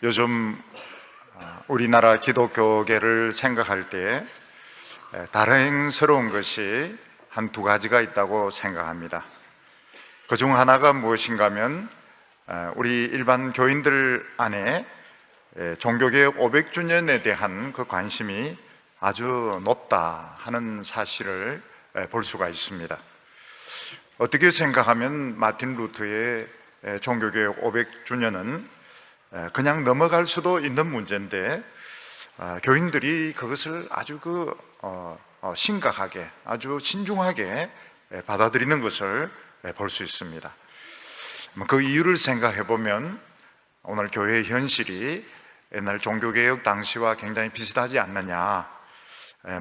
요즘 우리나라 기독교계를 생각할 때 다행스러운 것이 한 두 가지가 있다고 생각합니다. 그중 하나가 무엇인가 하면 우리 일반 교인들 안에 종교개혁 500주년에 대한 그 관심이 아주 높다 하는 사실을 볼 수가 있습니다. 어떻게 생각하면 마틴 루터의 종교개혁 500주년은 그냥 넘어갈 수도 있는 문제인데 교인들이 그것을 아주 심각하게, 아주 신중하게 받아들이는 것을 볼 수 있습니다. 그 이유를 생각해 보면 오늘 교회의 현실이 옛날 종교개혁 당시와 굉장히 비슷하지 않느냐.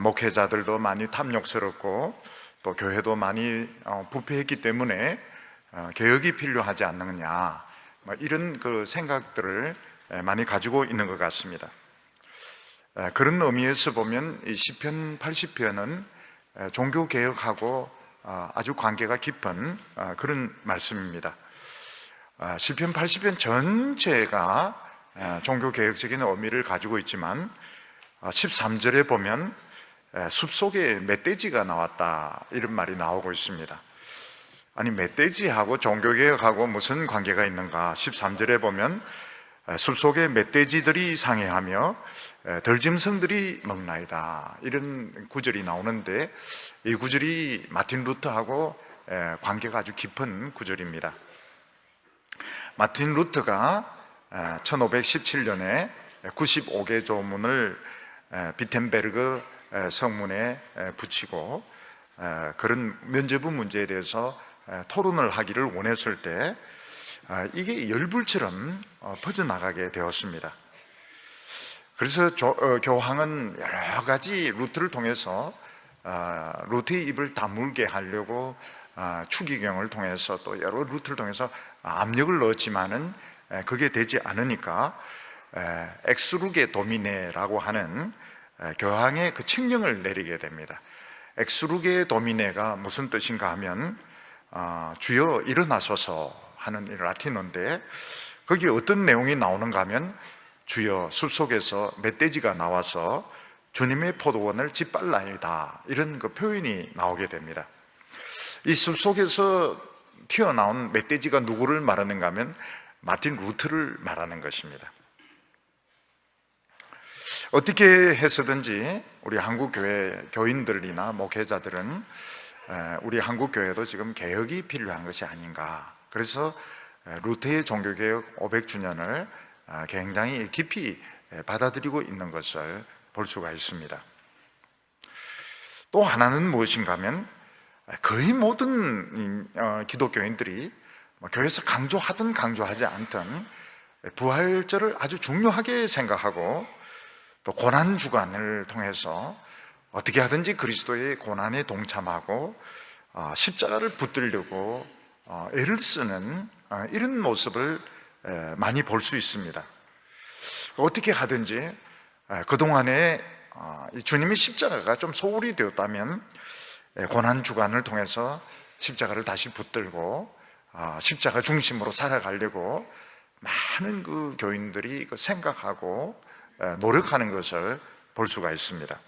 목회자들도 많이 탐욕스럽고 또 교회도 많이 부패했기 때문에 개혁이 필요하지 않느냐, 이런 그 생각들을 많이 가지고 있는 것 같습니다. 그런 의미에서 보면 이 시편 80편은 종교 개혁하고 아주 관계가 깊은 그런 말씀입니다. 시편 80편 전체가 종교 개혁적인 의미를 가지고 있지만 13절에 보면 숲속에 멧돼지가 나왔다, 이런 말이 나오고 있습니다. 아니, 멧돼지하고 종교개혁하고 무슨 관계가 있는가? 13절에 보면 숲속에 멧돼지들이 상해하며 들짐승들이 먹나이다, 이런 구절이 나오는데 이 구절이 마틴 루터하고 관계가 아주 깊은 구절입니다. 마틴 루터가 1517년에 95개 조문을 비텐베르그 성문에 붙이고 그런 면죄부 문제에 대해서 토론을 하기를 원했을 때 이게 열불처럼 퍼져나가게 되었습니다. 그래서 교황은 여러 가지 루트를 통해서 루트의 입을 다물게 하려고 추기경을 통해서 또 여러 루트를 통해서 압력을 넣었지만은 그게 되지 않으니까 엑스루게 도미네라고 하는 교황의 그 칙령을 내리게 됩니다. 엑스루게 도미네가 무슨 뜻인가 하면 주여 일어나소서 하는 라틴어인데 거기에 어떤 내용이 나오는가 하면 주여 숲속에서 멧돼지가 나와서 주님의 포도원을 짓밟나이다, 이런 그 표현이 나오게 됩니다. 이 숲속에서 튀어나온 멧돼지가 누구를 말하는가 하면 마틴 루터를 말하는 것입니다. 어떻게 해서든지 우리 한국교회 교인들이나 목회자들은 우리 한국교회도 지금 개혁이 필요한 것이 아닌가. 그래서 루터의 종교개혁 500주년을 굉장히 깊이 받아들이고 있는 것을 볼 수가 있습니다. 또 하나는 무엇인가 하면 거의 모든 기독교인들이 교회에서 강조하든 강조하지 않든 부활절을 아주 중요하게 생각하고 또 고난주간을 통해서 어떻게 하든지 그리스도의 고난에 동참하고 십자가를 붙들려고 애를 쓰는 이런 모습을 많이 볼 수 있습니다. 어떻게 하든지 그동안에 주님의 십자가가 좀 소홀히 되었다면 고난주간을 통해서 십자가를 다시 붙들고 십자가 중심으로 살아가려고 많은 그 교인들이 생각하고 노력하는 것을 볼 수가 있습니다.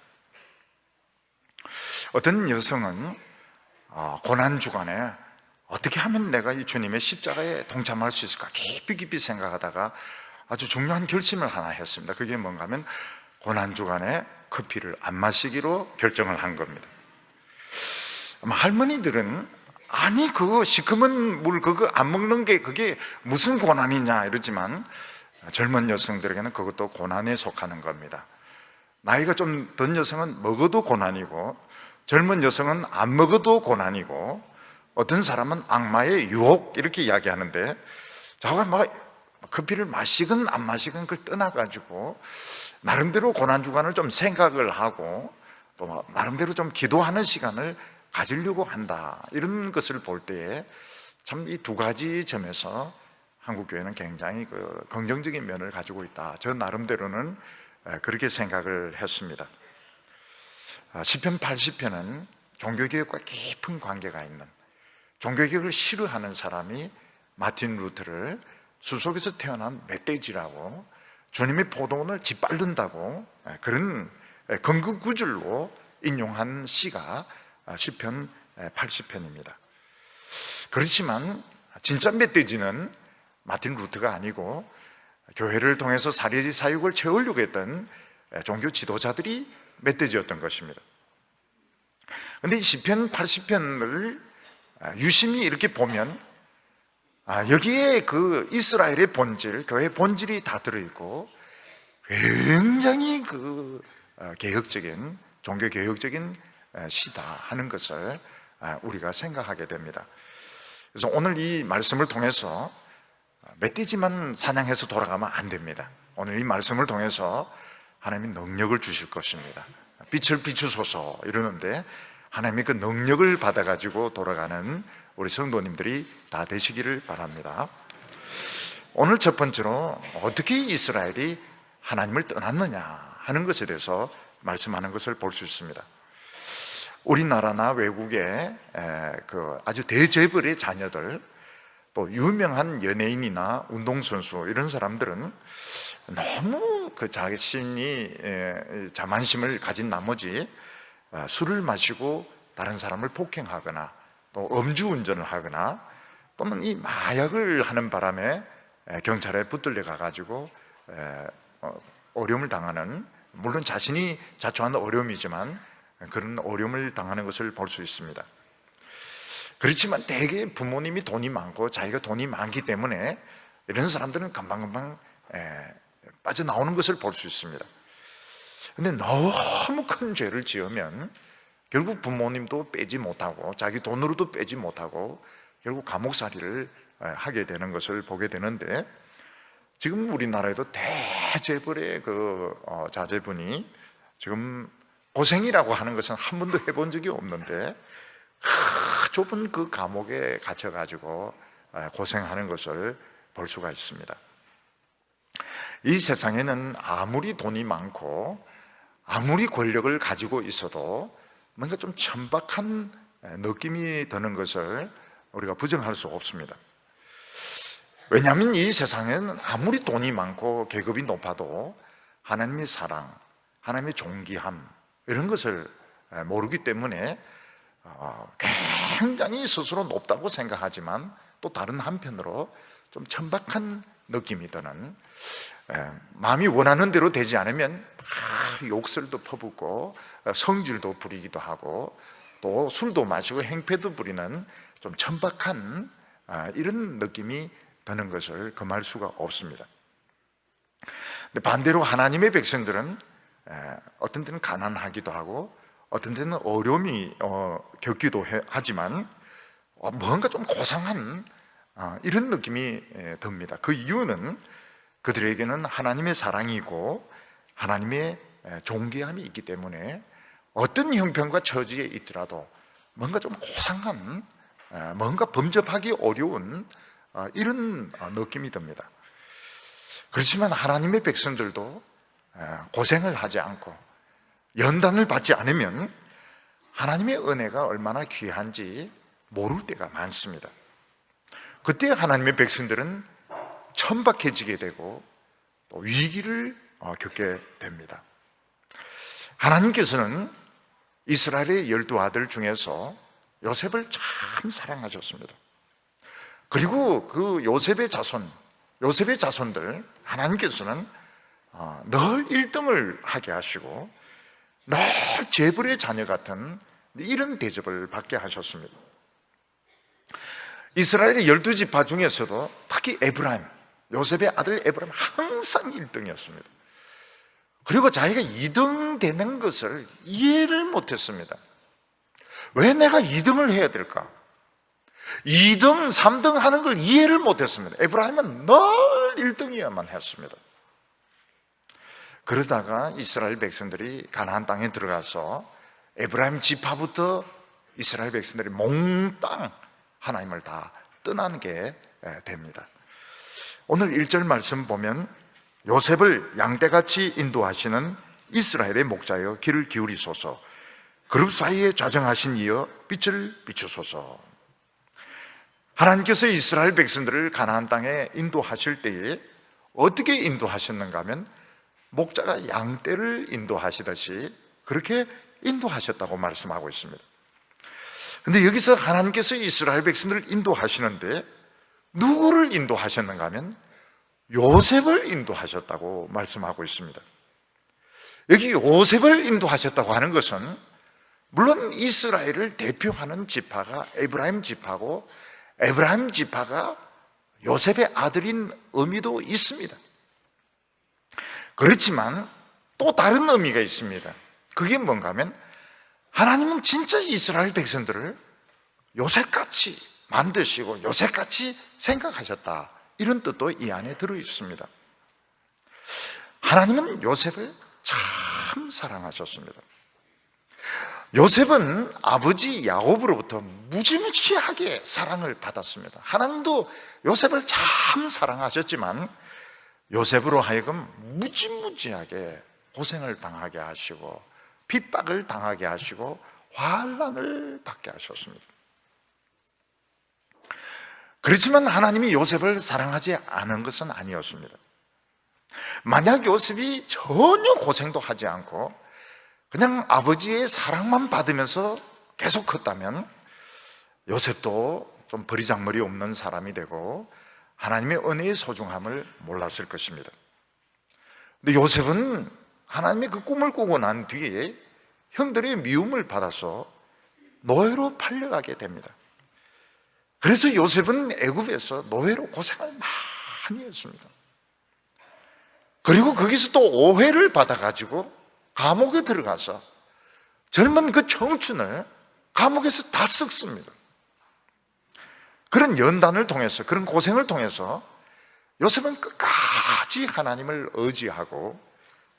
어떤 여성은 고난주간에 어떻게 하면 내가 이 주님의 십자가에 동참할 수 있을까 깊이 생각하다가 아주 중요한 결심을 하나 했습니다. 그게 뭔가 하면 고난주간에 커피를 안 마시기로 결정을 한 겁니다. 할머니들은 아니 그거 시커먼 물 그거 안 먹는 게 그게 무슨 고난이냐 이러지만 젊은 여성들에게는 그것도 고난에 속하는 겁니다. 나이가 좀 든 여성은 먹어도 고난이고 젊은 여성은 안 먹어도 고난이고 어떤 사람은 악마의 유혹 이렇게 이야기하는데 저가 커피를 마시건 안 마시건 그걸 떠나가지고 나름대로 고난주간을 좀 생각을 하고 또 나름대로 좀 기도하는 시간을 가지려고 한다, 이런 것을 볼 때에 참 이 두 가지 점에서 한국교회는 굉장히 긍정적인 면을 가지고 있다. 저 나름대로는 그렇게 생각을 했습니다. 시편 80편은 종교개혁과 깊은 관계가 있는, 종교개혁을 싫어하는 사람이 마틴 루터를 숲속에서 태어난 멧돼지라고 주님의 포도원을 짓밟는다고 그런 근거 구절로 인용한 시가 시편 80편입니다. 그렇지만 진짜 멧돼지는 마틴 루터가 아니고 교회를 통해서 사례지 사육을 채우려고 했던 종교 지도자들이 멧돼지였던 것입니다. 그런데 이 시편 80편을 유심히 이렇게 보면 여기에 그 이스라엘의 본질, 교회의 본질이 다 들어있고 굉장히 그 개혁적인, 종교 개혁적인 시다 하는 것을 우리가 생각하게 됩니다. 그래서 오늘 이 말씀을 통해서 멧돼지만 사냥해서 돌아가면 안 됩니다. 오늘 이 말씀을 통해서 하나님이 능력을 주실 것입니다. 빛을 비추소서 이러는데 하나님이 그 능력을 받아가지고 돌아가는 우리 성도님들이 다 되시기를 바랍니다. 오늘 첫 번째로 어떻게 이스라엘이 하나님을 떠났느냐 하는 것에 대해서 말씀하는 것을 볼 수 있습니다. 우리나라나 외국의 그 아주 대재벌의 자녀들, 또 유명한 연예인이나 운동선수 이런 사람들은 너무 그 자신이 자만심을 가진 나머지 술을 마시고 다른 사람을 폭행하거나 또 음주운전을 하거나 또는 이 마약을 하는 바람에 경찰에 붙들려 가가지고 어려움을 당하는, 물론 자신이 자초하는 어려움이지만 그런 어려움을 당하는 것을 볼 수 있습니다. 그렇지만 대개 부모님이 돈이 많고 자기가 돈이 많기 때문에 이런 사람들은 금방금방 빠져나오는 것을 볼 수 있습니다. 근데 너무 큰 죄를 지으면 결국 부모님도 빼지 못하고 자기 돈으로도 빼지 못하고 결국 감옥살이를 하게 되는 것을 보게 되는데, 지금 우리나라에도 대재벌의 그 자제분이 지금 고생이라고 하는 것은 한 번도 해본 적이 없는데 좁은 그 감옥에 갇혀가지고 고생하는 것을 볼 수가 있습니다. 이 세상에는 아무리 돈이 많고 아무리 권력을 가지고 있어도 뭔가 좀 천박한 느낌이 드는 것을 우리가 부정할 수 없습니다. 왜냐하면 이 세상에는 아무리 돈이 많고 계급이 높아도 하나님의 사랑, 하나님의 존귀함 이런 것을 모르기 때문에 굉장히 스스로 높다고 생각하지만 또 다른 한편으로 좀 천박한 느낌이 드는, 마음이 원하는 대로 되지 않으면 욕설도 퍼붓고 성질도 부리기도 하고 또 술도 마시고 행패도 부리는 좀 천박한 이런 느낌이 드는 것을 금할 수가 없습니다. 근데 반대로 하나님의 백성들은 어떤 때는 가난하기도 하고 어떤 때는 어려움이 겪기도 하지만 뭔가 좀 고상한 이런 느낌이 듭니다. 그 이유는 그들에게는 하나님의 사랑이고 하나님의 존귀함이 있기 때문에 어떤 형편과 처지에 있더라도 뭔가 좀 고상한, 뭔가 범접하기 어려운 이런 느낌이 듭니다. 그렇지만 하나님의 백성들도 고생을 하지 않고 연단을 받지 않으면 하나님의 은혜가 얼마나 귀한지 모를 때가 많습니다. 그때 하나님의 백성들은 천박해지게 되고 또 위기를 겪게 됩니다. 하나님께서는 이스라엘의 12아들 중에서 요셉을 참 사랑하셨습니다. 그리고 그 요셉의 자손들 하나님께서는 늘 1등을 하게 하시고 늘 재벌의 자녀 같은 이런 대접을 받게 하셨습니다. 이스라엘의 12지파 중에서도 특히 에브라임, 요셉의 아들 에브라임 항상 1등이었습니다. 그리고 자기가 2등 되는 것을 이해를 못했습니다. 왜 내가 2등을 해야 될까? 2등, 3등 하는 걸 이해를 못했습니다. 에브라임은 늘 1등이어야만 했습니다. 그러다가 이스라엘 백성들이 가나안 땅에 들어가서 에브라임 지파부터 이스라엘 백성들이 몽땅 하나님을 다 떠나게 됩니다. 오늘 1절 말씀 보면 요셉을 양떼같이 인도하시는 이스라엘의 목자여 귀를 기울이소서, 그룹 사이에 좌정하신 이여 빛을 비추소서. 하나님께서 이스라엘 백성들을 가나안 땅에 인도하실 때에 어떻게 인도하셨는가 하면 목자가 양떼를 인도하시듯이 그렇게 인도하셨다고 말씀하고 있습니다. 근데 여기서 하나님께서 이스라엘 백성들을 인도하시는데 누구를 인도하셨는가 하면 요셉을 인도하셨다고 말씀하고 있습니다. 여기 요셉을 인도하셨다고 하는 것은 물론 이스라엘을 대표하는 지파가 에브라임 지파고 에브라임 지파가 요셉의 아들인 의미도 있습니다. 그렇지만 또 다른 의미가 있습니다. 그게 뭔가 하면 하나님은 진짜 이스라엘 백성들을 요셉같이 만드시고 요셉같이 생각하셨다, 이런 뜻도 이 안에 들어있습니다. 하나님은 요셉을 참 사랑하셨습니다. 요셉은 아버지 야곱으로부터 무지무지하게 사랑을 받았습니다. 하나님도 요셉을 참 사랑하셨지만 요셉으로 하여금 무지무지하게 고생을 당하게 하시고 핍박을 당하게 하시고 환난을 받게 하셨습니다. 그렇지만 하나님이 요셉을 사랑하지 않은 것은 아니었습니다. 만약 요셉이 전혀 고생도 하지 않고 그냥 아버지의 사랑만 받으면서 계속 컸다면 요셉도 좀 버리장머리 없는 사람이 되고 하나님의 은혜의 소중함을 몰랐을 것입니다. 근데 요셉은 하나님의 그 꿈을 꾸고 난 뒤에 형들의 미움을 받아서 노예로 팔려가게 됩니다. 그래서 요셉은 애굽에서 노예로 고생을 많이 했습니다. 그리고 거기서 또 오해를 받아가지고 감옥에 들어가서 젊은 그 청춘을 감옥에서 다 썩습니다. 그런 연단을 통해서, 그런 고생을 통해서 요셉은 끝까지 하나님을 의지하고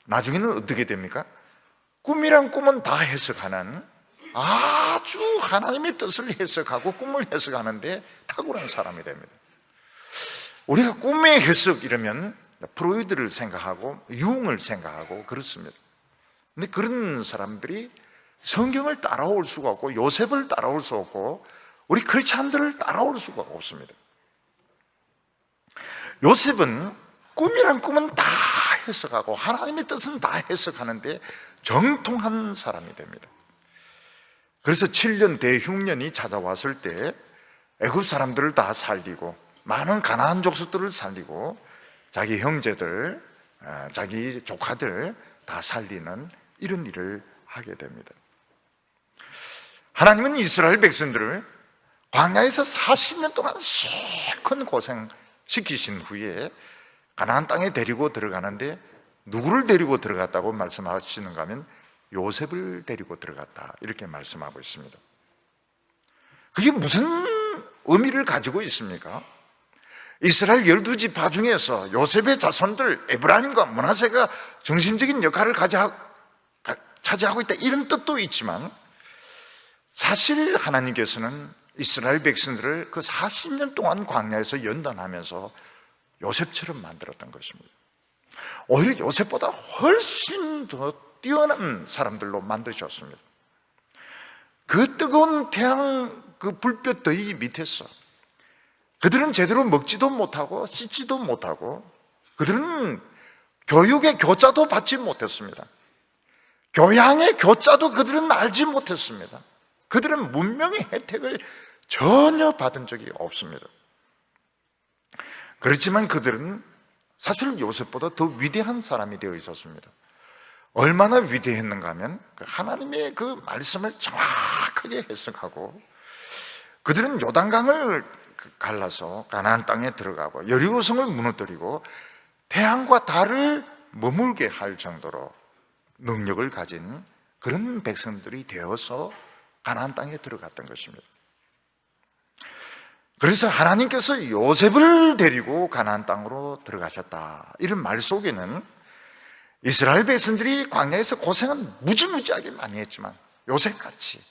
나중에는 어떻게 됩니까? 꿈이란 꿈은 다 해석하는, 아주 하나님의 뜻을 해석하고 꿈을 해석하는데 탁월한 사람이 됩니다. 우리가 꿈의 해석 이러면 프로이드를 생각하고 융을 생각하고 그렇습니다. 근데 그런 사람들이 성경을 따라올 수가 없고 요셉을 따라올 수 없고 우리 크리스찬들을 따라올 수가 없습니다. 요셉은 꿈이란 꿈은 다 해석하고 하나님의 뜻은 다 해석하는데 정통한 사람이 됩니다. 그래서 7년 대흉년이 찾아왔을 때 애굽 사람들을 다 살리고 많은 가나안 족속들을 살리고 자기 형제들, 자기 조카들 다 살리는 이런 일을 하게 됩니다. 하나님은 이스라엘 백성들을 광야에서 40년 동안 실컷 고생시키신 후에 가나안 땅에 데리고 들어가는데 누구를 데리고 들어갔다고 말씀하시는가 하면 요셉을 데리고 들어갔다, 이렇게 말씀하고 있습니다. 그게 무슨 의미를 가지고 있습니까? 이스라엘 12지파 중에서 요셉의 자손들 에브라임과 므낫세가 중심적인 역할을 차지하고 있다, 이런 뜻도 있지만 사실 하나님께서는 이스라엘 백성들을 그 40년 동안 광야에서 연단하면서 요셉처럼 만들었던 것입니다. 오히려 요셉보다 훨씬 더 뛰어난 사람들로 만드셨습니다. 그 뜨거운 태양 그 불볕 더위 밑에서 그들은 제대로 먹지도 못하고 씻지도 못하고 그들은 교육의 교자도 받지 못했습니다. 교양의 교자도 그들은 알지 못했습니다. 그들은 문명의 혜택을 전혀 받은 적이 없습니다. 그렇지만 그들은 사실 요셉보다 더 위대한 사람이 되어 있었습니다. 얼마나 위대했는가 하면 하나님의 그 말씀을 정확하게 해석하고 그들은 요단강을 갈라서 가나안 땅에 들어가고 여리고성을 무너뜨리고 태양과 달을 머물게 할 정도로 능력을 가진 그런 백성들이 되어서 가나안 땅에 들어갔던 것입니다. 그래서 하나님께서 요셉을 데리고 가나안 땅으로 들어가셨다, 이런 말 속에는 이스라엘 백성들이 광야에서 고생은 무지무지하게 많이 했지만 요셉같이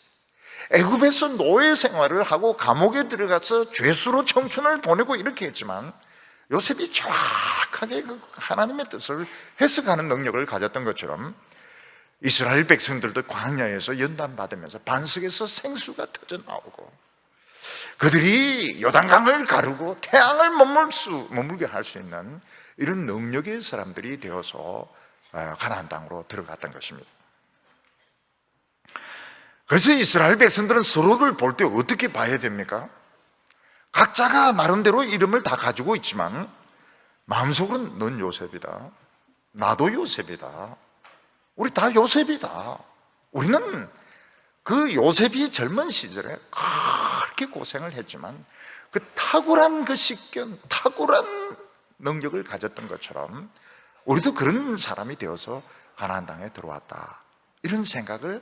애굽에서 노예 생활을 하고 감옥에 들어가서 죄수로 청춘을 보내고 이렇게 했지만 요셉이 정확하게 그 하나님의 뜻을 해석하는 능력을 가졌던 것처럼 이스라엘 백성들도 광야에서 연단받으면서 반석에서 생수가 터져 나오고 그들이 요단강을 가르고 태양을 머물게 할 수 있는 이런 능력의 사람들이 되어서 가나안 땅으로 들어갔던 것입니다. 그래서 이스라엘 백성들은 서로를 볼 때 어떻게 봐야 됩니까? 각자가 나름대로 이름을 다 가지고 있지만 마음속으로는 넌 요셉이다, 나도 요셉이다, 우리 다 요셉이다. 우리는 그 요셉이 젊은 시절에 그렇게 고생을 했지만 그 탁월한 그 식견, 탁월한 능력을 가졌던 것처럼 우리도 그런 사람이 되어서 가나안 땅에 들어왔다, 이런 생각을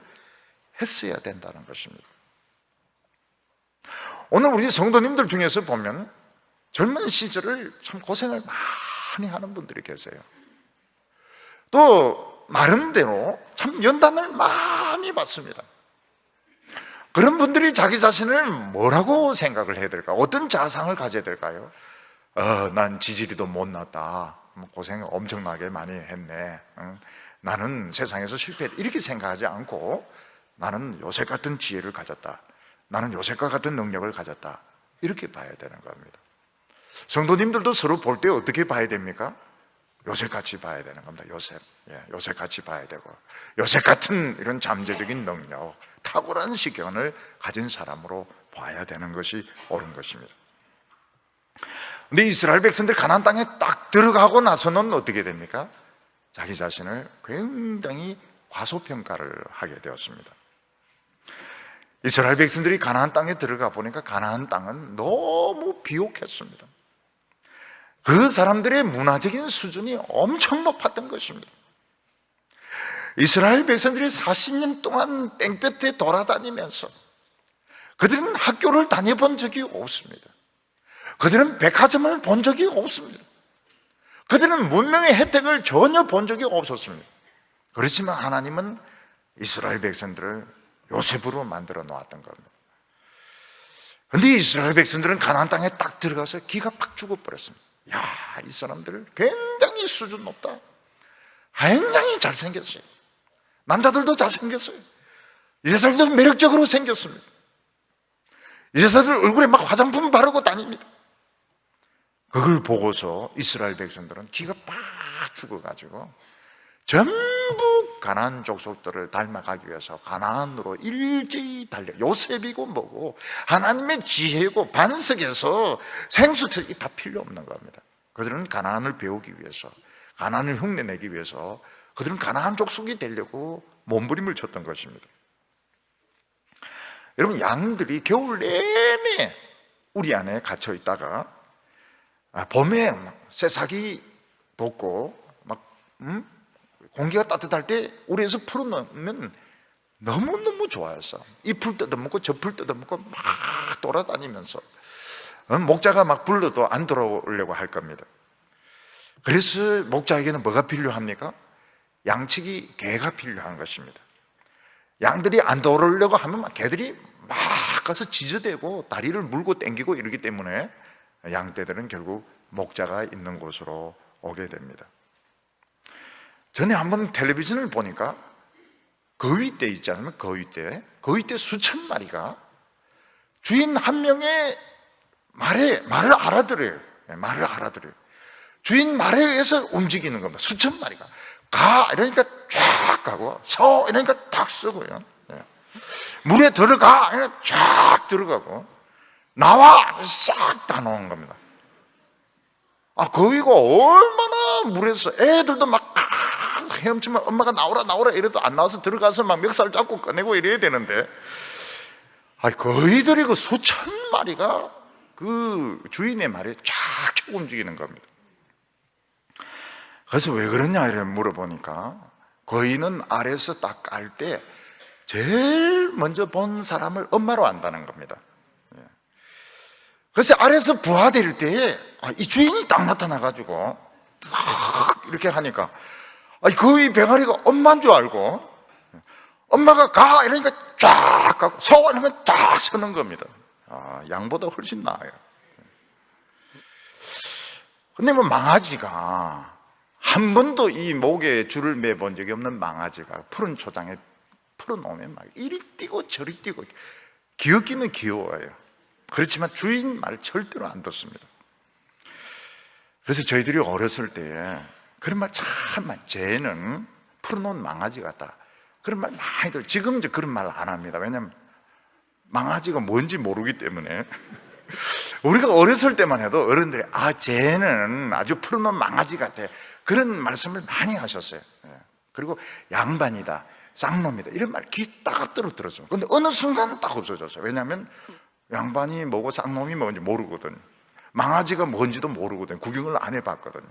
했어야 된다는 것입니다. 오늘 우리 성도님들 중에서 보면 젊은 시절을 참 고생을 많이 하는 분들이 계세요. 또 나름대로 참 연단을 많이 받습니다. 그런 분들이 자기 자신을 뭐라고 생각을 해야 될까? 어떤 자상을 가져야 될까요? 난 지지리도 못났다, 고생 엄청나게 많이 했네, 나는 세상에서 실패했다, 이렇게 생각하지 않고 나는 요셉 같은 지혜를 가졌다, 나는 요셉과 같은 능력을 가졌다, 이렇게 봐야 되는 겁니다. 성도님들도 서로 볼 때 어떻게 봐야 됩니까? 요셉같이 봐야 되는 겁니다. 요셉같이 봐야 되고, 요셉 같은 이런 잠재적인 능력, 탁월한 시견을 가진 사람으로 봐야 되는 것이 옳은 것입니다. 근데 이스라엘 백성들이 가나안 땅에 딱 들어가고 나서는 어떻게 됩니까? 자기 자신을 굉장히 과소평가를 하게 되었습니다. 이스라엘 백성들이 가나안 땅에 들어가 보니까 가나안 땅은 너무 비옥했습니다. 그 사람들의 문화적인 수준이 엄청 높았던 것입니다. 이스라엘 백성들이 40년 동안 땡볕에 돌아다니면서 그들은 학교를 다녀본 적이 없습니다. 그들은 백화점을 본 적이 없습니다. 그들은 문명의 혜택을 전혀 본 적이 없었습니다. 그렇지만 하나님은 이스라엘 백성들을 요셉으로 만들어 놓았던 겁니다. 그런데 이스라엘 백성들은 가나안 땅에 딱 들어가서 기가 팍 죽어버렸습니다. 이 사람들 굉장히 수준 높다, 굉장히 잘생겼어요, 남자들도 잘생겼어요, 이 사람들 매력적으로 생겼습니다, 이 사람들 얼굴에 막 화장품 바르고 다닙니다. 그걸 보고서 이스라엘 백성들은 기가 팍 죽어가지고 전부 가나안 족속들을 닮아가기 위해서 가나안으로 일제히 달려, 요셉이고 뭐고 하나님의 지혜고 반석에서 생수틀이 다 필요 없는 겁니다. 그들은 가나안을 배우기 위해서, 가나안을 흉내내기 위해서 그들은 가나안 족속이 되려고 몸부림을 쳤던 것입니다. 여러분, 양들이 겨울 내내 우리 안에 갇혀 있다가 봄에 새싹이 돋고 공기가 따뜻할 때 우리에서 풀어놓으면 너무너무 좋아했어. 이 풀 뜯어먹고 저 풀 뜯어먹고 막 돌아다니면서 목자가 막 불러도 안 돌아오려고 할 겁니다. 그래서 목자에게는 뭐가 필요합니까? 양치기 개가 필요한 것입니다. 양들이 안 돌아오려고 하면 개들이 막 가서 지저대고 다리를 물고 당기고 이러기 때문에 양떼들은 결국 목자가 있는 곳으로 오게 됩니다. 전에 한번 텔레비전을 보니까 거위떼 있지 않습니까? 거위떼 수천 마리가 주인 한 명의 말을 알아들어요. 말을 알아들어요. 주인 말에 의해서 움직이는 겁니다. 수천 마리가 가 이러니까 쫙 가고, 서 이러니까 탁 서고요. 물에 들어가 이러니까 쫙 들어가고, 나와 싹 다 나온 겁니다. 거위가 얼마나 물에서 애들도 막 헤엄치면 엄마가 나오라 이래도 안 나와서 들어가서 막 멱살 잡고 꺼내고 이래야 되는데, 거위들이 그 수천 마리가 그 주인의 말에 쫙 움직이는 겁니다. 그래서 왜 그러냐 이래 물어보니까, 거위는 아래에서 딱 깔 때 제일 먼저 본 사람을 엄마로 안다는 겁니다. 그래서 아래에서 부화될 때에 이 주인이 딱 나타나가지고 이렇게 하니까 거위 병아리가 엄마인 줄 알고, 엄마가 가 이러니까 쫙 가고, 서 이러면 딱 서는 겁니다. 양보다 훨씬 나아요. 근데 망아지가 한 번도 이 목에 줄을 매본 적이 없는 망아지가 푸른 초장에 풀어놓으면 막 이리 뛰고 저리 뛰고, 귀엽기는 귀여워요. 그렇지만 주인 말 절대로 안 듣습니다. 그래서 저희들이 어렸을 때에 그런 말 참 많이, 쟤는 풀어놓은 망아지 같다, 그런 말 많이 들어요. 지금 이제 그런 말 안 합니다. 왜냐하면 망아지가 뭔지 모르기 때문에. 우리가 어렸을 때만 해도 어른들이 쟤는 아주 풀어놓은 망아지 같아, 그런 말씀을 많이 하셨어요. 그리고 양반이다, 쌍놈이다, 이런 말 귀 따갑도록 들었어요. 근데 어느 순간 딱 없어졌어요. 왜냐하면 양반이 뭐고 쌍놈이 뭔지 모르거든요. 망아지가 뭔지도 모르거든요. 구경을 안 해봤거든요.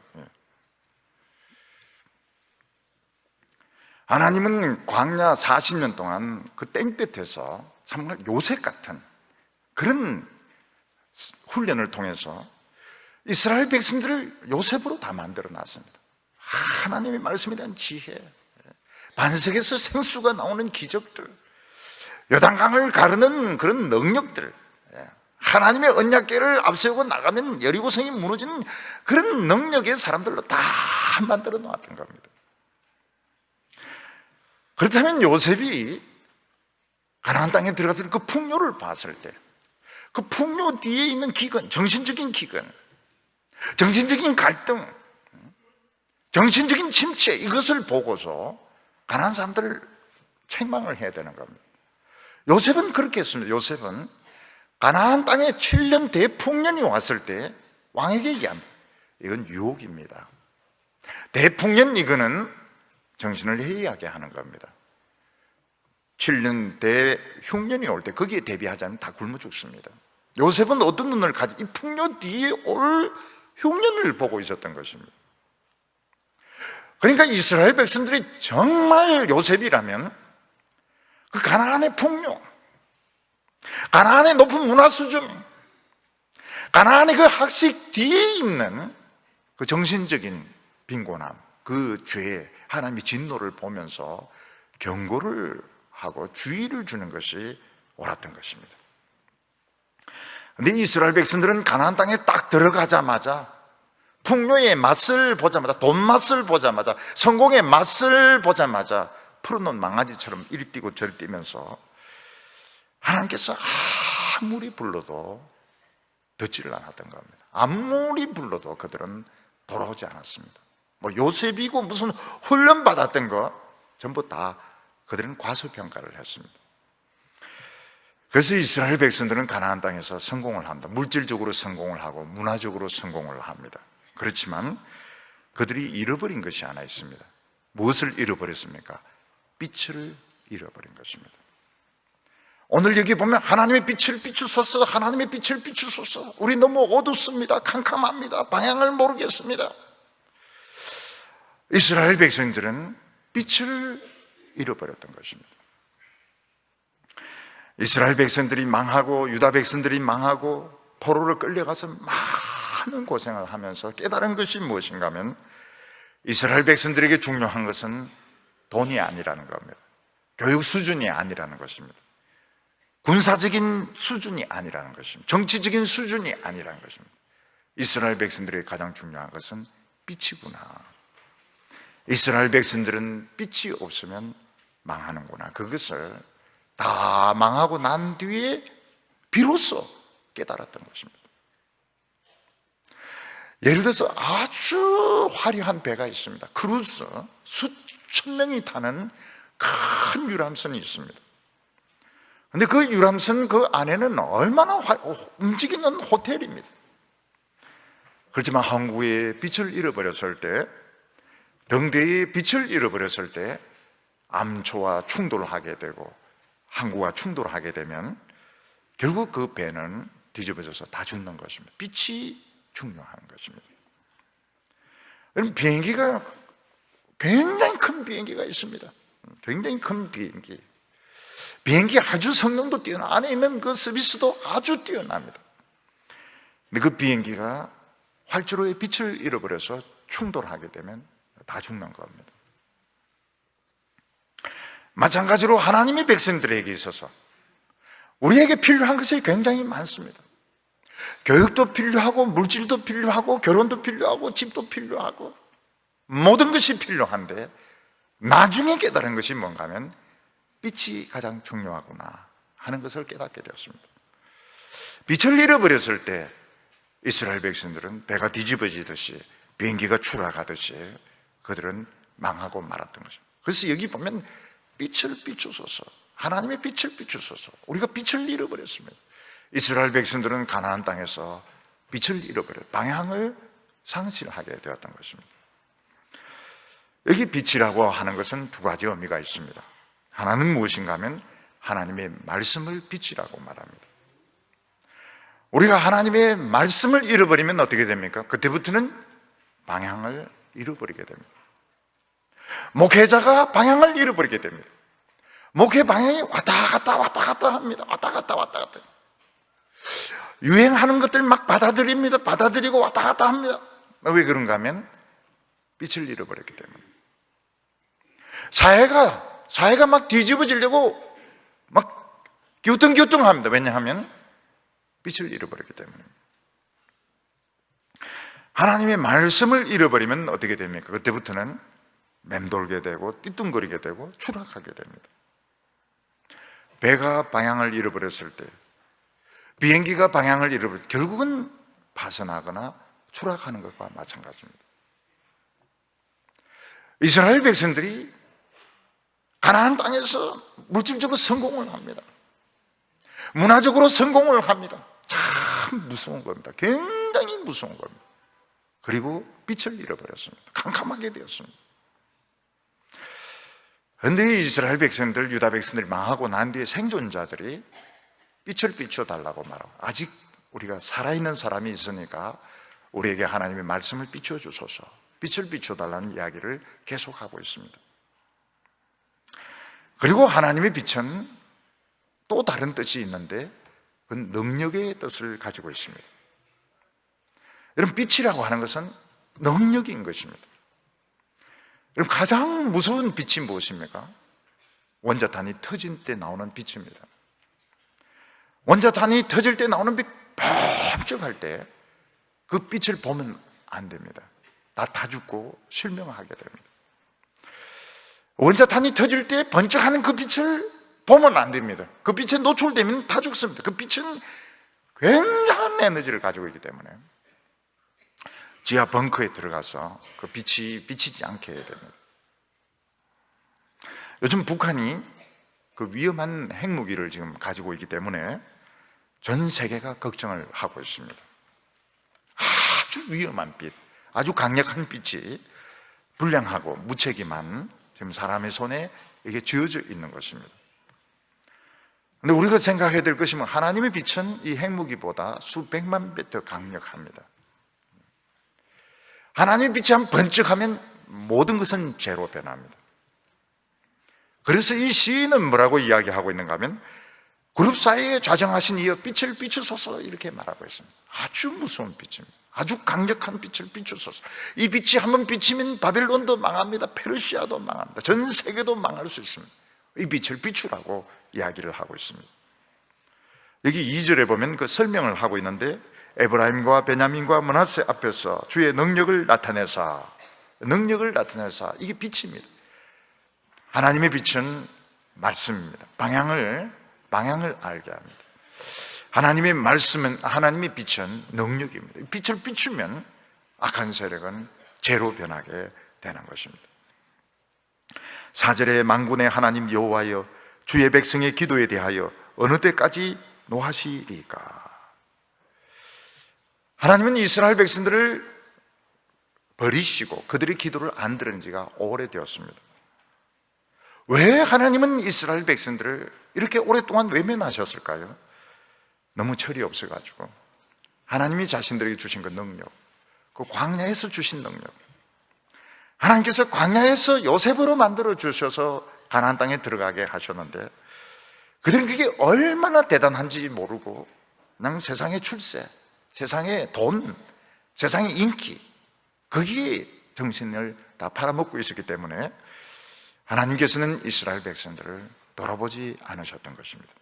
하나님은 광야 40년 동안 그 땡볕에서 정말 요셉 같은 그런 훈련을 통해서 이스라엘 백성들을 요셉으로 다 만들어 놨습니다. 하나님의 말씀에 대한 지혜, 반석에서 생수가 나오는 기적들, 요단강을 가르는 그런 능력들, 하나님의 언약궤를 앞세우고 나가면 여리고성이 무너지는 그런 능력의 사람들로 다 만들어 놓았던 겁니다. 그렇다면 요셉이 가나안 땅에 들어가서 그 풍요를 봤을 때, 그 풍요 뒤에 있는 기근, 정신적인 기근, 정신적인 갈등, 정신적인 침체, 이것을 보고서 가나안 사람들을 책망을 해야 되는 겁니다. 요셉은 그렇게 했습니다. 요셉은 가나안 땅에 7년 대풍년이 왔을 때 왕에게 얘기합니다. 이건 유혹입니다. 대풍년, 이거는 정신을 해이하게 하는 겁니다. 7년 대흉년이 올 때 거기에 대비하지 않으면 다 굶어 죽습니다. 요셉은 어떤 눈을 가지고 이 풍년 뒤에 올 흉년을 보고 있었던 것입니다. 그러니까 이스라엘 백성들이 정말 요셉이라면 그 가나안의 풍요, 가나안의 높은 문화 수준, 가나안의 그 학식 뒤에 있는 그 정신적인 빈곤함, 그 죄, 하나님의 진노를 보면서 경고를 하고 주의를 주는 것이 옳았던 것입니다. 그런데 이스라엘 백성들은 가나안 땅에 딱 들어가자마자, 풍요의 맛을 보자마자, 돈 맛을 보자마자, 성공의 맛을 보자마자 풀어놓은 망아지처럼 이리 뛰고 저리 뛰면서 하나님께서 아무리 불러도 듣지를 않았던 겁니다. 아무리 불러도 그들은 돌아오지 않았습니다. 뭐 요셉이고 무슨 훈련 받았던 거 전부 다 그들은 과소평가를 했습니다. 그래서 이스라엘 백성들은 가나안 땅에서 성공을 합니다. 물질적으로 성공을 하고 문화적으로 성공을 합니다. 그렇지만 그들이 잃어버린 것이 하나 있습니다. 무엇을 잃어버렸습니까? 빛을 잃어버린 것입니다. 오늘 여기 보면 하나님의 빛을 비추소서, 하나님의 빛을 비추소서. 우리 너무 어둡습니다. 캄캄합니다. 방향을 모르겠습니다. 이스라엘 백성들은 빛을 잃어버렸던 것입니다. 이스라엘 백성들이 망하고 유다 백성들이 망하고 포로로 끌려가서 많은 고생을 하면서 깨달은 것이 무엇인가 하면 이스라엘 백성들에게 중요한 것은 돈이 아니라는 겁니다. 교육 수준이 아니라는 것입니다. 군사적인 수준이 아니라는 것입니다. 정치적인 수준이 아니라는 것입니다. 이스라엘 백성들에게 가장 중요한 것은 빛이구나. 이스라엘 백성들은 빛이 없으면 망하는구나. 그것을 다 망하고 난 뒤에 비로소 깨달았던 것입니다. 예를 들어서 아주 화려한 배가 있습니다. 크루즈, 수천 명이 타는 큰 유람선이 있습니다. 근데 그 유람선 그 안에는 얼마나 움직이는 호텔입니다. 그렇지만 항구의 빛을 잃어버렸을 때, 병대의 빛을 잃어버렸을 때 암초와 충돌하게 되고 항구와 충돌하게 되면 결국 그 배는 뒤집어져서 다 죽는 것입니다. 빛이 중요한 것입니다. 여러분, 비행기가 굉장히 큰 비행기가 있습니다. 굉장히 큰 비행기. 비행기 아주 성능도 뛰어나, 안에 있는 그 서비스도 아주 뛰어납니다. 근데 그 비행기가 활주로의 빛을 잃어버려서 충돌하게 되면 다 죽는 겁니다. 마찬가지로 하나님의 백성들에게 있어서 우리에게 필요한 것이 굉장히 많습니다. 교육도 필요하고 물질도 필요하고 결혼도 필요하고 집도 필요하고 모든 것이 필요한데 나중에 깨달은 것이 뭔가 하면 빛이 가장 중요하구나 하는 것을 깨닫게 되었습니다. 빛을 잃어버렸을 때 이스라엘 백성들은 배가 뒤집어지듯이 비행기가 추락하듯이 그들은 망하고 말았던 것입니다. 그래서 여기 보면 빛을 비추소서, 하나님의 빛을 비추소서. 우리가 빛을 잃어버렸습니다. 이스라엘 백성들은 가나안 땅에서 빛을 잃어버려 방향을 상실하게 되었던 것입니다. 여기 빛이라고 하는 것은 두 가지 의미가 있습니다. 하나는 무엇인가 하면 하나님의 말씀을 빛이라고 말합니다. 우리가 하나님의 말씀을 잃어버리면 어떻게 됩니까? 그때부터는 방향을 잃어버리게 됩니다. 목회자가 방향을 잃어버리게 됩니다. 목회 방향이 왔다 갔다 합니다. 왔다 갔다. 유행하는 것들 막 받아들입니다. 받아들이고 왔다 갔다 합니다. 왜 그런가 하면 빛을 잃어버렸기 때문에. 사회가 막 뒤집어지려고 막 기우뚱기우뚱합니다. 왜냐하면 빛을 잃어버렸기 때문입니다. 하나님의 말씀을 잃어버리면 어떻게 됩니까? 그때부터는 맴돌게 되고 띠뚱거리게 되고 추락하게 됩니다. 배가 방향을 잃어버렸을 때, 비행기가 방향을 잃어버릴 때 결국은 파손하거나 추락하는 것과 마찬가지입니다. 이스라엘 백성들이 가나안 땅에서 물질적으로 성공을 합니다. 문화적으로 성공을 합니다. 참 무서운 겁니다. 굉장히 무서운 겁니다. 그리고 빛을 잃어버렸습니다. 캄캄하게 되었습니다. 그런데 이스라엘 백성들, 유다 백성들이 망하고 난 뒤에 생존자들이 빛을 비춰달라고 말하고, 아직 우리가 살아있는 사람이 있으니까 우리에게 하나님의 말씀을 비춰주소서, 빛을 비춰달라는 이야기를 계속하고 있습니다. 그리고 하나님의 빛은 또 다른 뜻이 있는데 그건 능력의 뜻을 가지고 있습니다. 여러분, 빛이라고 하는 것은 능력인 것입니다. 여러분, 가장 무서운 빛이 무엇입니까? 원자탄이 터질 때 나오는 빛입니다. 원자탄이 터질 때 나오는 빛, 번쩍할 때 그 빛을 보면 안 됩니다. 다 죽고 실명하게 됩니다. 원자탄이 터질 때 번쩍하는 그 빛을 보면 안 됩니다. 그 빛에 노출되면 다 죽습니다. 그 빛은 굉장한 에너지를 가지고 있기 때문에 지하 벙커에 들어가서 그 빛이 비치지 않게 해야 됩니다. 요즘 북한이 그 위험한 핵무기를 지금 가지고 있기 때문에 전 세계가 걱정을 하고 있습니다. 아주 위험한 빛, 아주 강력한 빛이 불량하고 무책임한 지금 사람의 손에 이게 쥐어져 있는 것입니다. 그런데 우리가 생각해야 될 것이 하나님의 빛은 이 핵무기보다 수백만 배 더 강력합니다. 하나님의 빛이 한 번쩍하면 모든 것은 죄로 변합니다. 그래서 이 시인은 뭐라고 이야기하고 있는가 하면 그룹 사이에 좌정하신 이여 빛을 비추소서 이렇게 말하고 있습니다. 아주 무서운 빛입니다. 아주 강력한 빛을 비추소서. 이 빛이 한번 비치면 바벨론도 망합니다. 페르시아도 망합니다. 전 세계도 망할 수 있습니다. 이 빛을 비추라고 이야기를 하고 있습니다. 여기 2절에 보면 그 설명을 하고 있는데 에브라임과 베냐민과 므낫세 앞에서 주의 능력을 나타내사 이게 빛입니다. 하나님의 빛은 말씀입니다. 방향을 알게 합니다. 하나님의 말씀은, 하나님의 빛은 능력입니다. 빛을 비추면 악한 세력은 죄로 변하게 되는 것입니다. 4절에 만군의 하나님 여호와여 주의 백성의 기도에 대하여 어느 때까지 노하시리까? 하나님은 이스라엘 백성들을 버리시고 그들의 기도를 안 들은 지가 오래되었습니다. 왜 하나님은 이스라엘 백성들을 이렇게 오랫동안 외면하셨을까요? 너무 철이 없어가지고 하나님이 자신들에게 주신 그 능력, 그 광야에서 주신 능력, 하나님께서 광야에서 요셉으로 만들어 주셔서 가나안 땅에 들어가게 하셨는데 그들은 그게 얼마나 대단한지 모르고 그냥 세상의 출세, 세상의 돈, 세상의 인기, 거기에 정신을 다 팔아먹고 있었기 때문에 하나님께서는 이스라엘 백성들을 돌아보지 않으셨던 것입니다.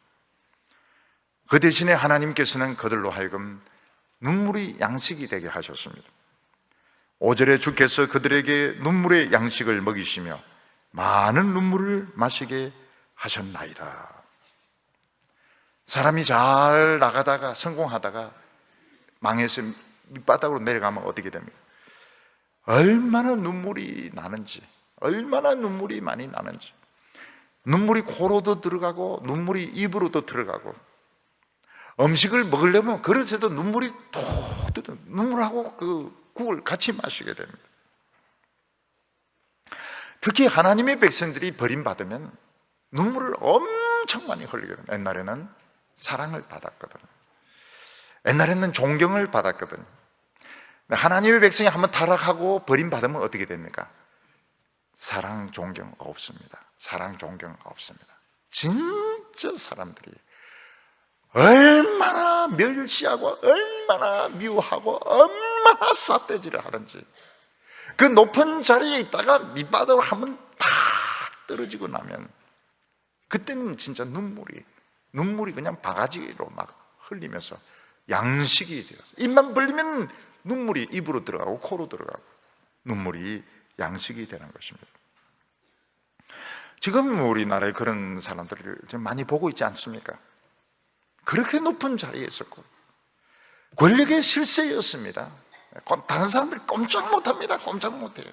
그 대신에 하나님께서는 그들로 하여금 눈물이 양식이 되게 하셨습니다. 5절에 주께서 그들에게 눈물의 양식을 먹이시며 많은 눈물을 마시게 하셨나이다. 사람이 잘 나가다가 성공하다가 망해서 밑바닥으로 내려가면 어떻게 됩니까? 얼마나 눈물이 나는지, 얼마나 눈물이 많이 나는지. 눈물이 코로도 들어가고 눈물이 입으로도 들어가고, 음식을 먹으려면 그릇에도 눈물이 톡 눈물하고 그 국을 같이 마시게 됩니다. 특히 하나님의 백성들이 버림받으면 눈물을 엄청 많이 흘리게 됩니다. 옛날에는 사랑을 받았거든. 옛날에는 존경을 받았거든. 하나님의 백성이 한번 타락하고 버림받으면 어떻게 됩니까? 사랑, 존경 없습니다. 사랑, 존경 없습니다. 진짜 사람들이 얼마나 멸시하고 얼마나 미워하고 얼마나 삿대질을 하든지, 그 높은 자리에 있다가 밑바닥으로 한번 탁 떨어지고 나면 그때는 진짜 눈물이 그냥 바가지로 막 흘리면서 양식이 되어서, 입만 벌리면 눈물이 입으로 들어가고 코로 들어가고 눈물이 양식이 되는 것입니다. 지금 우리나라에 그런 사람들을 많이 보고 있지 않습니까? 그렇게 높은 자리에 있었고 권력의 실세였습니다. 다른 사람들 꼼짝 못합니다. 꼼짝 못해요.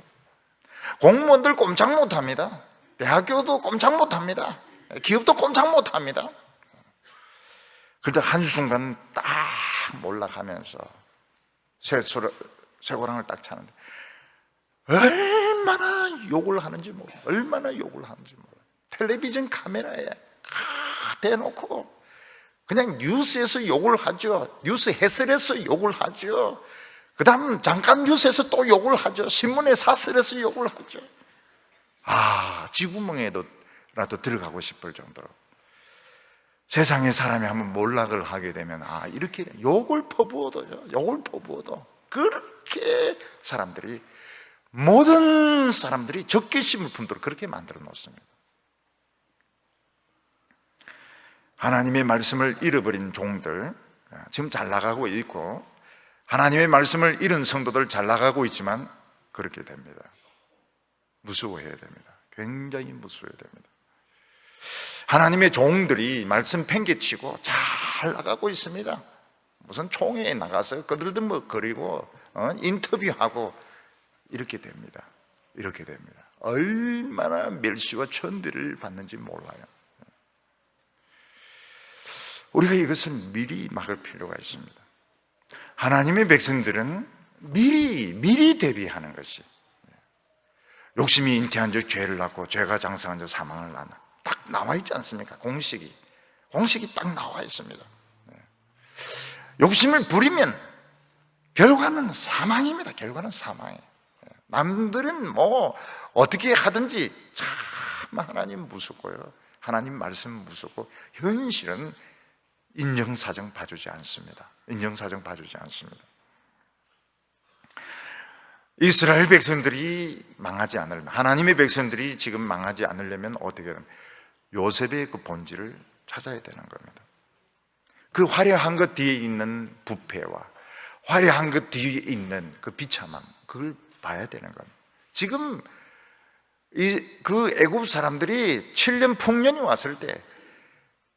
공무원들 꼼짝 못합니다. 대학교도 꼼짝 못합니다. 기업도 꼼짝 못합니다. 그런데 한순간 딱 몰락하면서 쇠고랑을 딱 차는데 얼마나 욕을 하는지 몰라요. 얼마나 욕을 하는지 몰라요. 텔레비전 카메라에 대놓고 그냥 뉴스에서 욕을 하죠. 뉴스 해설에서 욕을 하죠. 그 다음 잠깐 뉴스에서 또 욕을 하죠. 신문에 사설에서 욕을 하죠. 쥐구멍에라도 들어가고 싶을 정도로 세상의 사람이 한번 몰락을 하게 되면 이렇게 욕을 퍼부어도 그렇게 모든 사람들이 적개심을 품도록 그렇게 만들어 놓습니다. 하나님의 말씀을 잃어버린 종들, 지금 잘 나가고 있고, 하나님의 말씀을 잃은 성도들 잘 나가고 있지만 그렇게 됩니다. 무서워해야 됩니다. 굉장히 무서워해야 됩니다. 하나님의 종들이 말씀 팽개치고 잘 나가고 있습니다. 무슨 총회에 나가서 거들먹거리고 인터뷰하고 이렇게 됩니다. 이렇게 됩니다. 얼마나 멸시와 천대를 받는지 몰라요. 우리가 이것을 미리 막을 필요가 있습니다. 하나님의 백성들은 미리 대비하는 것이, 욕심이 잉태한 적 죄를 낳고 죄가 장성한 적 사망을 낳나, 딱 나와 있지 않습니까? 공식이 딱 나와 있습니다. 욕심을 부리면 결과는 사망입니다. 결과는 사망이에요. 남들은 어떻게 하든지 참 하나님 무섭고요. 하나님 말씀 무섭고, 현실은 인정사정 봐주지 않습니다. 인정사정 봐주지 않습니다. 이스라엘 백성들이 망하지 않으려면, 하나님의 백성들이 지금 망하지 않으려면 어떻게 하면 요셉의 그 본질을 찾아야 되는 겁니다. 그 화려한 것 뒤에 있는 부패와 화려한 것 뒤에 있는 그 비참함, 그걸 봐야 되는 겁니다. 지금 그 애굽 사람들이 7년 풍년이 왔을 때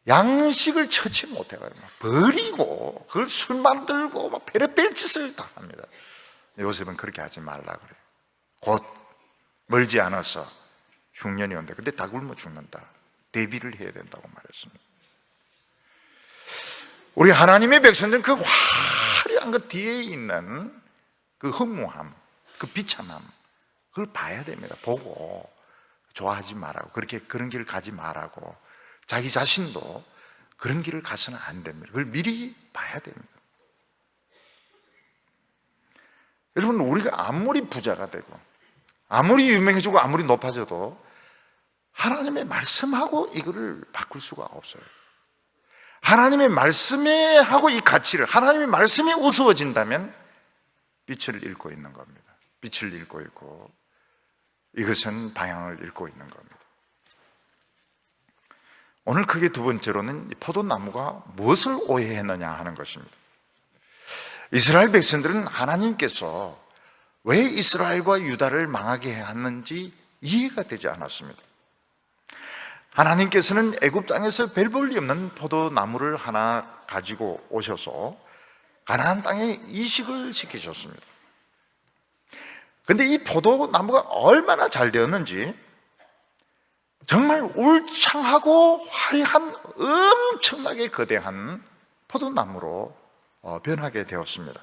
양식을 처치 못해가지고 버리고 그걸 술 만들고 막 베레벨 짓을 다 합니다. 요셉은 그렇게 하지 말라 그래요. 곧 멀지 않아서 흉년이 온다. 근데 다 굶어 죽는다. 대비를 해야 된다고 말했습니다. 우리 하나님의 백성들은 그 화려한 것 뒤에 있는 그 허무함, 그 비참함, 그걸 봐야 됩니다. 보고 좋아하지 말라고, 그런 길을 가지 말라고, 자기 자신도 그런 길을 가서는 안 됩니다. 그걸 미리 봐야 됩니다. 여러분, 우리가 아무리 부자가 되고 아무리 유명해지고 아무리 높아져도 하나님의 말씀하고 이거를 바꿀 수가 없어요. 하나님의 말씀에 하고 이 가치를, 하나님의 말씀이 우스워진다면 빛을 잃고 있는 겁니다. 빛을 잃고 있고 이것은 방향을 잃고 있는 겁니다. 오늘 크게 두 번째로는 포도나무가 무엇을 오해했느냐 하는 것입니다. 이스라엘 백성들은 하나님께서 왜 이스라엘과 유다를 망하게 했는지 이해가 되지 않았습니다. 하나님께서는 애굽 땅에서 별 볼 일 없는 포도나무를 하나 가지고 오셔서 가나안 땅에 이식을 시키셨습니다. 그런데 이 포도나무가 얼마나 잘 되었는지 정말 울창하고 화려한 엄청나게 거대한 포도나무로 변하게 되었습니다.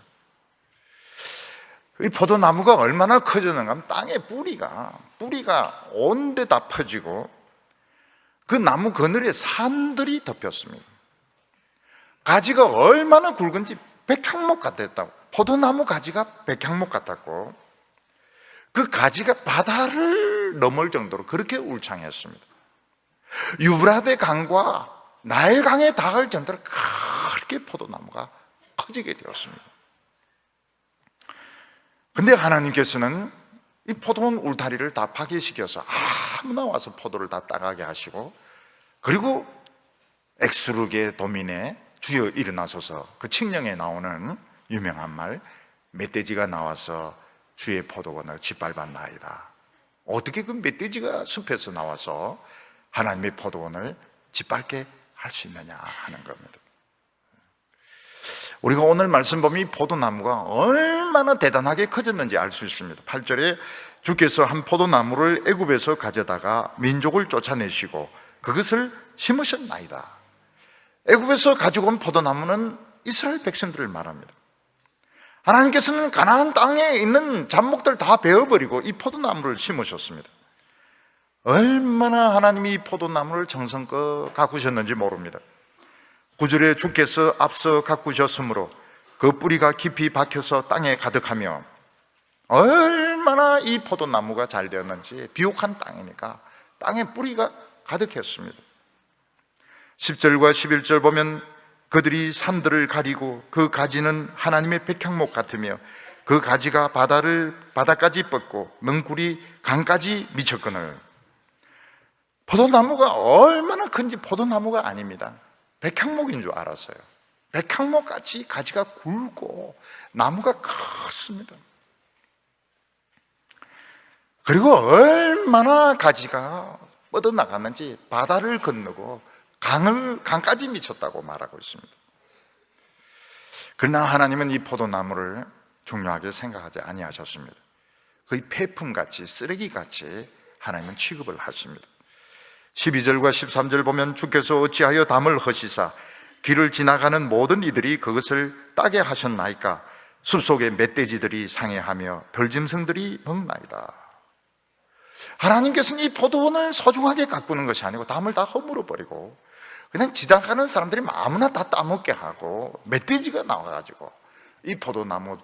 이 포도나무가 얼마나 커졌는가 하면 땅의 뿌리가 온데 다 퍼지고 그 나무 그늘에 산들이 덮였습니다. 가지가 얼마나 굵은지 백향목 같았다고. 포도나무 가지가 백향목 같았고 그 가지가 바다를 넘을 정도로 그렇게 울창했습니다. 유브라데 강과 나일 강에 닿을 정도로 그렇게 포도나무가 커지게 되었습니다. 근데 하나님께서는 이 포도원 울타리를 다 파괴시켜서 아무나 와서 포도를 다 따가게 하시고, 그리고 엑스루게 도민에 주여 일어나소서, 그 칙령에 나오는 유명한 말, 멧돼지가 나와서 주의 포도원을 짓밟았나이다. 어떻게 그 멧돼지가 숲에서 나와서 하나님의 포도원을 짓밟게 할 수 있느냐 하는 겁니다. 우리가 오늘 말씀 보면 이 포도나무가 얼마나 대단하게 커졌는지 알 수 있습니다. 8절에 주께서 한 포도나무를 애굽에서 가져다가 민족을 쫓아내시고 그것을 심으셨나이다. 애굽에서 가지고 온 포도나무는 이스라엘 백성들을 말합니다. 하나님께서는 가나안 땅에 있는 잡목들 다 베어버리고 이 포도나무를 심으셨습니다. 얼마나 하나님이 이 포도나무를 정성껏 가꾸셨는지 모릅니다. 9절에 주께서 앞서 가꾸셨으므로 그 뿌리가 깊이 박혀서 땅에 가득하며, 얼마나 이 포도나무가 잘 되었는지, 비옥한 땅이니까 땅에 뿌리가 가득했습니다. 10절과 11절 보면 그들이 산들을 가리고 그 가지는 하나님의 백향목 같으며 그 가지가 바다까지 뻗고 넝굴이 강까지 미쳤거늘. 포도나무가 얼마나 큰지 포도나무가 아닙니다. 백향목인 줄 알았어요. 백향목같이 가지가 굵고 나무가 컸습니다. 그리고 얼마나 가지가 뻗어나갔는지 바다를 건너고 강까지 미쳤다고 말하고 있습니다. 그러나 하나님은 이 포도나무를 중요하게 생각하지 아니하셨습니다. 거의 폐품같이, 쓰레기같이 하나님은 취급을 하십니다. 12절과 13절 보면 주께서 어찌하여 담을 허시사 길을 지나가는 모든 이들이 그것을 따게 하셨나이까. 숲속의 멧돼지들이 상해하며 들짐승들이 먹나이다. 하나님께서는 이 포도원을 소중하게 가꾸는 것이 아니고 담을 다 허물어 버리고 그냥 지나가는 사람들이 아무나 다 따먹게 하고 멧돼지가 나와가지고 이 포도나무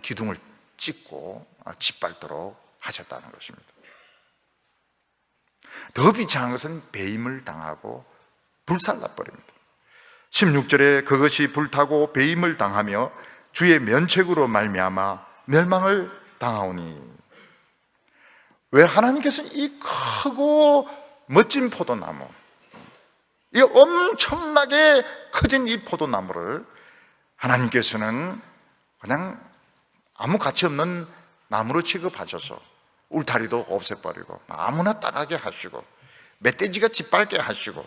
기둥을 찢고 짓밟도록 하셨다는 것입니다. 더 비참한 것은 배임을 당하고 불살라버립니다. 16절에 그것이 불타고 배임을 당하며 주의 면책으로 말미암아 멸망을 당하오니. 왜 하나님께서는 이 크고 멋진 포도나무, 이 엄청나게 커진 이 포도나무를 하나님께서는 그냥 아무 가치 없는 나무로 취급하셔서 울타리도 없애버리고 아무나 따가게 하시고 멧돼지가 짓밟게 하시고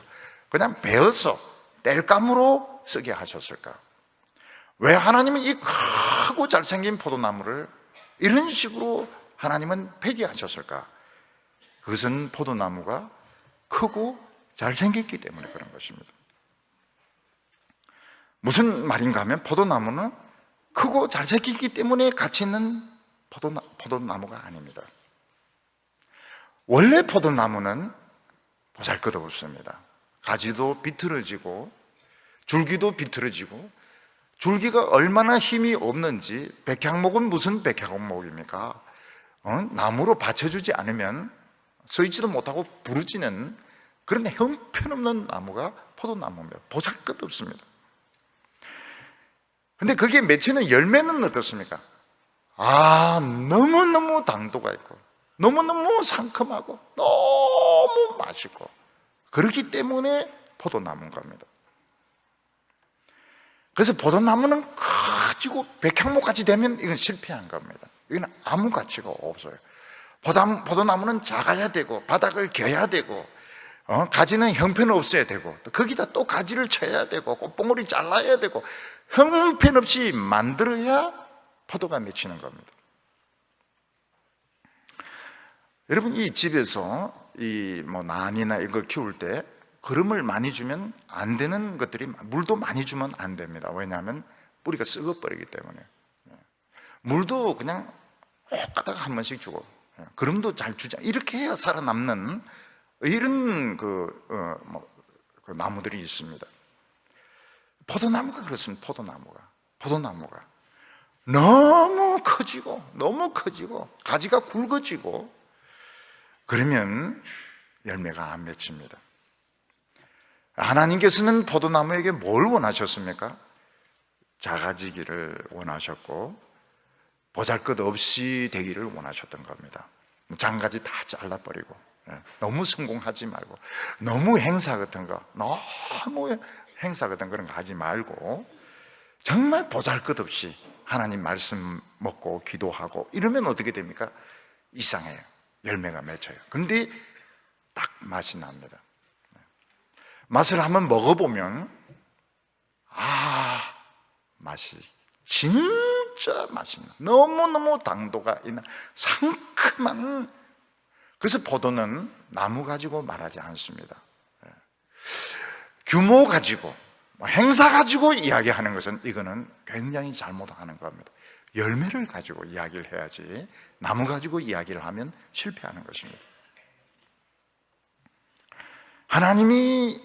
그냥 베어서 땔감으로 쓰게 하셨을까? 왜 하나님은 이 크고 잘생긴 포도나무를 이런 식으로 하나님은 폐기하셨을까? 그것은 포도나무가 크고 잘생겼기 때문에 그런 것입니다. 무슨 말인가 하면 포도나무는 크고 잘생겼기 때문에 가치 있는 포도나무가 아닙니다. 원래 포도나무는 보잘것없습니다. 가지도 비틀어지고 줄기도 비틀어지고, 줄기가 얼마나 힘이 없는지, 백향목은 무슨 백향목입니까? 나무로 받쳐주지 않으면 서있지도 못하고 부러지는 그런 형편없는 나무가 포도나무입니다. 보잘것없습니다. 근데 거기에 맺히는 열매는 어떻습니까? 너무너무 당도가 있고 너무너무 상큼하고 너무 맛있고, 그렇기 때문에 포도나무인 겁니다. 그래서 포도나무는 커지고 백향목같이 되면 이건 실패한 겁니다. 이건 아무 가치가 없어요. 포도나무는 작아야 되고 바닥을 겨야 되고 가지는 형편없어야 되고, 또 거기다 또 가지를 쳐야 되고, 꽃봉오리 잘라야 되고, 형편없이 만들어야 포도가 맺히는 겁니다. 여러분, 이 집에서 난이나 이걸 키울 때 거름을 많이 주면 안 되는 것들이, 물도 많이 주면 안 됩니다. 왜냐하면 뿌리가 썩어버리기 때문에. 물도 그냥 가다가 한 번씩 주고, 거름도 잘 주자. 이렇게 해야 살아남는 이런 그 나무들이 있습니다. 포도나무가 그렇습니다. 포도나무가 너무 커지고 가지가 굵어지고 그러면 열매가 안 맺힙니다. 하나님께서는 포도나무에게 뭘 원하셨습니까? 작아지기를 원하셨고 보잘것없이 되기를 원하셨던 겁니다. 장가지 다 잘라버리고, 너무 성공하지 말고, 너무 행사 같은 거 그런 거 하지 말고, 정말 보잘것없이 하나님 말씀 먹고 기도하고 이러면 어떻게 됩니까? 이상해요. 열매가 맺혀요. 근데 딱 맛이 납니다. 맛을 한번 먹어보면 맛이 진짜 맛있는, 너무너무 당도가 있는 상큼한. 그래서 포도는 나무 가지고 말하지 않습니다. 규모 가지고, 행사 가지고 이야기하는 것은 이거는 굉장히 잘못하는 겁니다. 열매를 가지고 이야기를 해야지 나무 가지고 이야기를 하면 실패하는 것입니다. 하나님이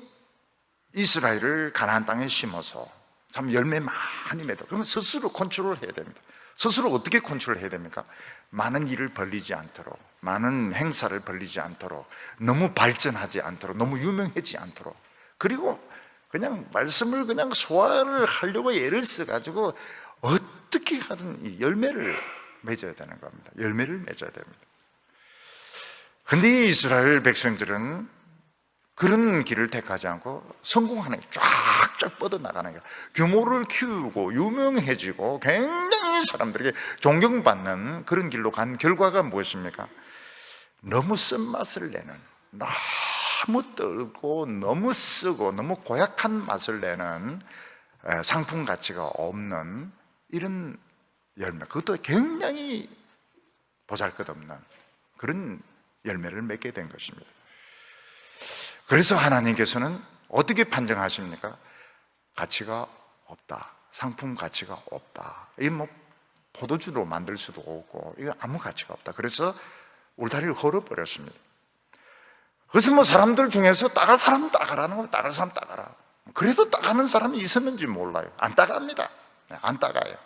이스라엘을 가나안 땅에 심어서 참 열매 많이 맺어. 그러면 스스로 컨트롤해야 됩니다. 스스로 어떻게 컨트롤해야 됩니까? 많은 일을 벌리지 않도록, 많은 행사를 벌리지 않도록, 너무 발전하지 않도록, 너무 유명해지지 않도록, 그리고 그냥 말씀을 그냥 소화를 하려고 애를 써가지고 어떻게 하든 이 열매를 맺어야 되는 겁니다. 열매를 맺어야 됩니다. 근데 이스라엘 백성들은 그런 길을 택하지 않고 성공하는 게 쫙쫙 뻗어나가는 거예요. 규모를 키우고 유명해지고 굉장히 사람들에게 존경받는 그런 길로 간 결과가 무엇입니까? 너무 쓴맛을 내는, 너무 떨고 너무 쓰고 너무 고약한 맛을 내는, 상품 가치가 없는 이런 열매, 그것도 굉장히 보잘것없는 그런 열매를 맺게 된 것입니다. 그래서 하나님께서는 어떻게 판정하십니까? 가치가 없다, 상품 가치가 없다, 이거 포도주로 만들 수도 없고 이거 아무 가치가 없다. 그래서 울타리를 헐어버렸습니다. 그래서 사람들 중에서 따갈 사람은 따가라는 거예요. 따갈 사람 따가라. 그래도 따가는 사람이 있었는지 몰라요. 안 따갑니다. 안 따가요.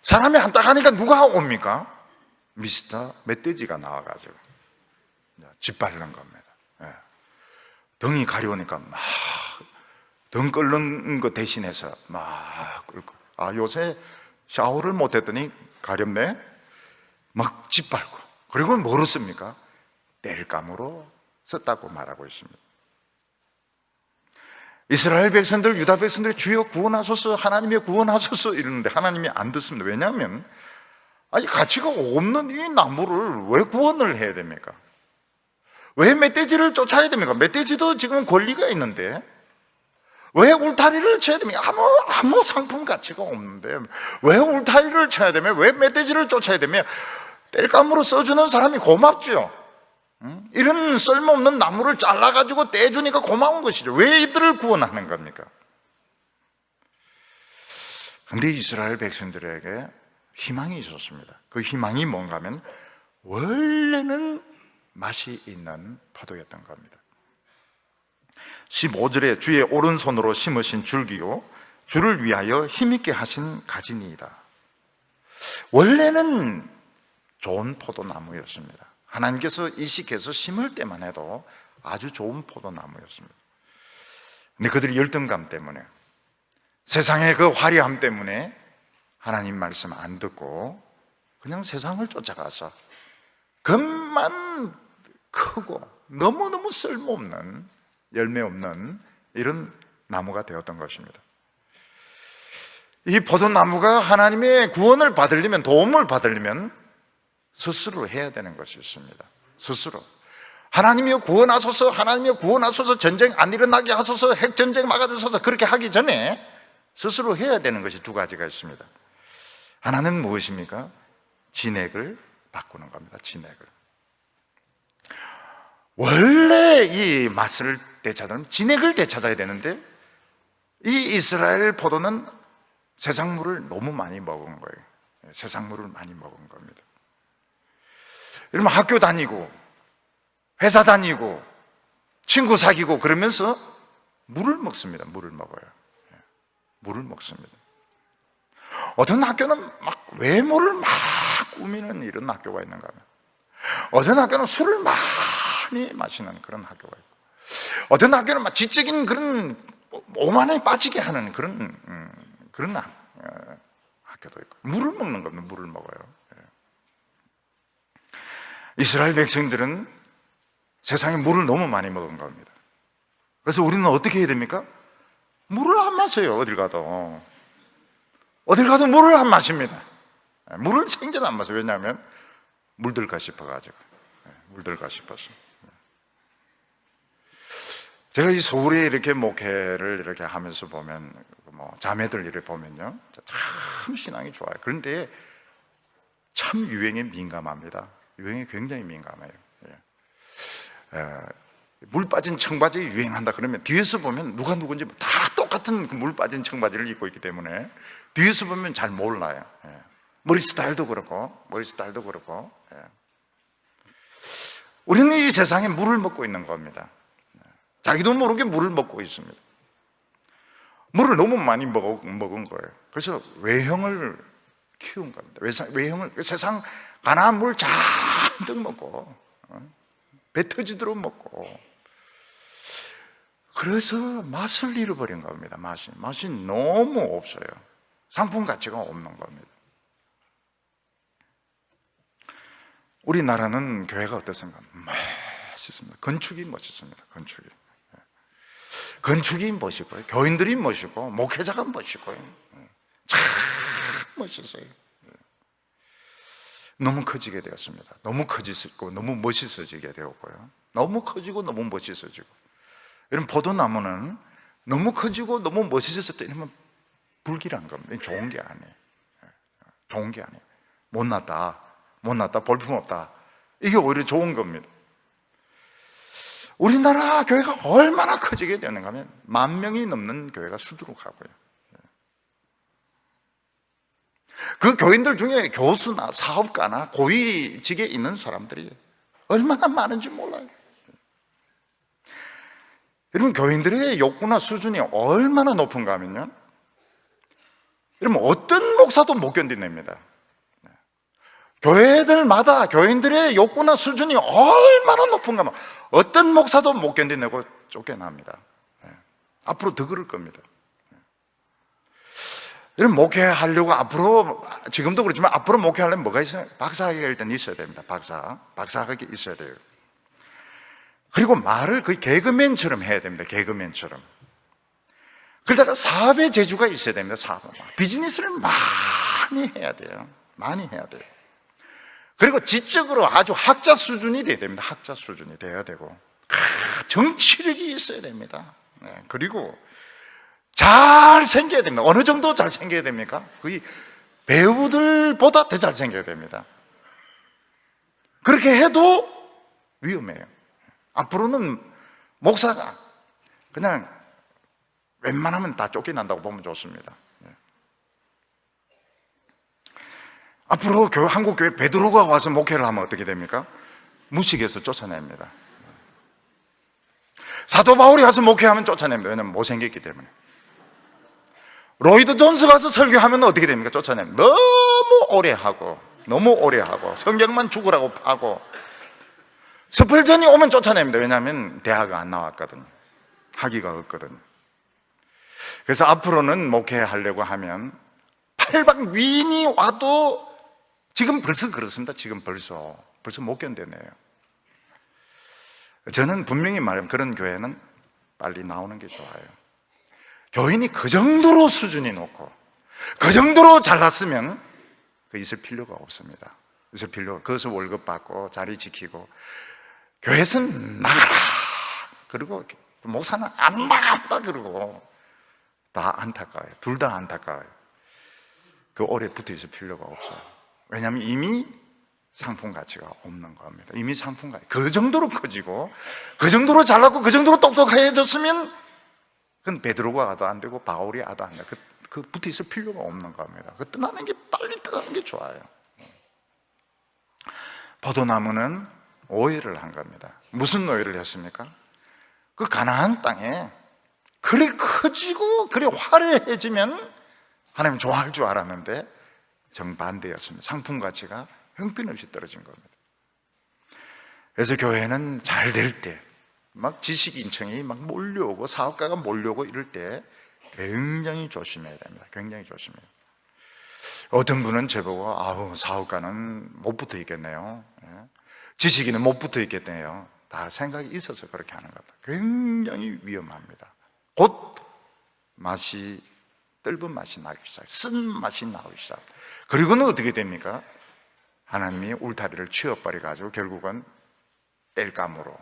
사람이 안 따가니까 누가 옵니까? 미스터 멧돼지가 나와가지고 짓밟는 겁니다. 등이 가려우니까 막 등 끓는 거 대신해서 막 끓고, 요새 샤워를 못했더니 가렵네, 막 짓밟고, 그리고 뭐로 씁니까? 땔감으로 썼다고 말하고 있습니다. 이스라엘 백성들, 유다 백성들이 주여 구원하소서, 하나님의 구원하소서 이러는데 하나님이 안 듣습니다. 왜냐하면 가치가 없는 이 나무를 왜 구원을 해야 됩니까? 왜 멧돼지를 쫓아야 됩니까? 멧돼지도 지금 권리가 있는데 왜 울타리를 쳐야 됩니까? 아무 상품 가치가 없는데 왜 울타리를 쳐야 되며, 왜 멧돼지를 쫓아야 되며? 땔감으로 써주는 사람이 고맙죠. 이런 쓸모없는 나무를 잘라가지고 떼주니까 고마운 것이죠. 왜 이들을 구원하는 겁니까? 그런데 이스라엘 백성들에게 희망이 있었습니다. 그 희망이 뭔가 하면 원래는 맛이 있는 포도였던 겁니다. 15절에 주의 오른손으로 심으신 줄기요 주를 위하여 힘있게 하신 가지니이다. 원래는 좋은 포도나무였습니다. 하나님께서 이식해서 심을 때만 해도 아주 좋은 포도나무였습니다. 근데 그들이 열등감 때문에, 세상의 그 화려함 때문에 하나님 말씀 안 듣고 그냥 세상을 쫓아가서 겉만 크고 너무너무 쓸모없는, 열매 없는 이런 나무가 되었던 것입니다. 이 포도나무가 하나님의 구원을 받으려면, 도움을 받으려면 스스로 해야 되는 것이 있습니다. 스스로 하나님이여 구원하소서, 하나님이여 구원하소서, 전쟁 안 일어나게 하소서, 핵전쟁 막아주소서, 그렇게 하기 전에 스스로 해야 되는 것이 두 가지가 있습니다. 하나는 무엇입니까? 진액을 바꾸는 겁니다. 진액을. 원래 이 맛을 되찾으면 진액을 되찾아야 되는데, 이 이스라엘 포도는 세상물을 너무 많이 먹은 거예요. 세상물을 많이 먹은 겁니다. 여러분, 학교 다니고 회사 다니고 친구 사귀고 그러면서 물을 먹습니다. 물을 먹어요. 물을 먹습니다. 어떤 학교는 막 외모를 막 꾸미는 이런 학교가 있는가 하면, 어떤 학교는 술을 많이 마시는 그런 학교가 있고, 어떤 학교는 막 지적인 그런 오만에 빠지게 하는 그런 학교도 있고, 물을 먹는 겁니다. 물을 먹어요. 이스라엘 백성들은 세상에 물을 너무 많이 먹은 겁니다. 그래서 우리는 어떻게 해야 됩니까? 물을 안 마셔요. 어딜 가도 물을 안 마십니다. 물을 생전 안 마셔요. 왜냐하면 물들까 싶어가지고. 물들까 싶어서. 제가 이 서울에 이렇게 목회를 이렇게 하면서 보면, 자매들 이렇게 보면요, 참 신앙이 좋아요. 그런데 참 유행에 민감합니다. 유행에 굉장히 민감해요. 물 빠진 청바지 유행한다 그러면 뒤에서 보면 누가 누군지 다 똑같은 물 빠진 청바지를 입고 있기 때문에 뒤에서 보면 잘 몰라요. 머리 스타일도 그렇고. 우리는 이 세상에 물을 먹고 있는 겁니다. 자기도 모르게 물을 먹고 있습니다. 물을 너무 많이 먹은 거예요. 그래서 외형을 키운 겁니다. 외형을, 세상 가나안 물 잔뜩 먹고, 배 터지도록 먹고, 그래서 맛을 잃어버린 겁니다. 맛이 너무 없어요. 상품 가치가 없는 겁니다. 우리나라는 교회가 어떻습니까? 멋있습니다. 건축이 멋있습니다. 건축이 멋있고요, 교인들이 멋있고, 목회자가 멋있고요, 참 멋있어요. 너무 커지게 되었습니다. 너무 커지고 너무 멋있어지게 되었고요. 너무 커지고 너무 멋있어지고. 이런 포도나무는 너무 커지고 너무 멋있어졌다 이러면 불길한 겁니다. 좋은 게 아니에요. 좋은 게 아니에요. 못났다, 볼품없다. 이게 오히려 좋은 겁니다. 우리나라 교회가 얼마나 커지게 되는가 하면 10,000명이 넘는 교회가 수두룩하고요. 그 교인들 중에 교수나 사업가나 고위직에 있는 사람들이 얼마나 많은지 몰라요. 여러분, 교인들의 욕구나 수준이 얼마나 높은가 하면요, 여러분, 어떤 목사도 못 견뎌냅니다. 교회들마다 교인들의 욕구나 수준이 얼마나 높은가 하면 어떤 목사도 못 견뎌내고 쫓겨납니다. 앞으로 더 그럴 겁니다. 이런 목회하려고 앞으로, 지금도 그렇지만 앞으로 목회하려면 뭐가 있어요? 박사학위가 일단 있어야 됩니다. 박사학위 있어야 돼요. 그리고 말을 거의 개그맨처럼 해야 됩니다. 개그맨처럼. 그러다가 사업의 재주가 있어야 됩니다. 비즈니스를 많이 해야 돼요. 그리고 지적으로 아주 학자 수준이 돼야 됩니다. 학자 수준이 돼야 되고, 정치력이 있어야 됩니다. 그리고 잘생겨야 됩니다. 어느 정도 잘생겨야 됩니까? 거의 배우들보다 더 잘생겨야 됩니다. 그렇게 해도 위험해요. 앞으로는 목사가 그냥 웬만하면 다 쫓겨난다고 보면 좋습니다. 앞으로 한국교회 베드로가 와서 목회를 하면 어떻게 됩니까? 무식해서 쫓아냅니다. 사도 바울이 와서 목회하면 쫓아냅니다. 왜냐하면 못생겼기 때문에. 로이드 존스 가서 설교하면 어떻게 됩니까? 쫓아냅니다. 너무 오래 하고 성경만 죽으라고 파고. 스펄전이 오면 쫓아냅니다. 왜냐하면 대학 안 나왔거든요. 학위가 없거든요. 그래서 앞으로는 목회하려고 하면 팔방 위인이 와도, 지금 벌써 그렇습니다. 지금 벌써 못 견뎌내요. 저는 분명히 말하면 그런 교회는 빨리 나오는 게 좋아요. 교인이 그 정도로 수준이 높고 그 정도로 잘났으면 그 있을 필요가 없습니다. 그것을 월급 받고 자리 지키고, 교회에서는 나가라 그리고 목사는 안 나갔다 그러고 다 안타까워요. 둘 다 안타까워요. 그 오래 붙어 있을 필요가 없어요. 왜냐하면 이미 상품 가치가 없는 겁니다. 이미 상품 가치 그 정도로 커지고 그 정도로 잘났고 그 정도로 똑똑해졌으면 그건 베드로가 와도 안 되고 바울이 와도 안 돼요. 그 붙어 있을 필요가 없는 겁니다. 그 떠나는 게 빨리 떠나는 게 좋아요. 포도나무는 오해를 한 겁니다. 무슨 오해를 했습니까? 그 가나안 땅에 그리 커지고 그리 화려해지면 하나님 좋아할 줄 알았는데 정반대였습니다. 상품 가치가 형편없이 떨어진 겁니다. 그래서 교회는 잘 될 때, 막 지식인청이 막 몰려오고 사업가가 몰려오고 이럴 때 굉장히 조심해야 됩니다. 굉장히 조심해요. 어떤 분은 저보고 아우 사업가는 못 붙어 있겠네요. 지식인은 못 붙어 있겠네요. 다 생각이 있어서 그렇게 하는 겁니다. 굉장히 위험합니다. 곧 맛이 떫은 맛이 나기 시작해요. 쓴 맛이 나오기 시작합니다. 그리고는 어떻게 됩니까? 하나님이 울타리를 치워버려가지고 결국은 땔감으로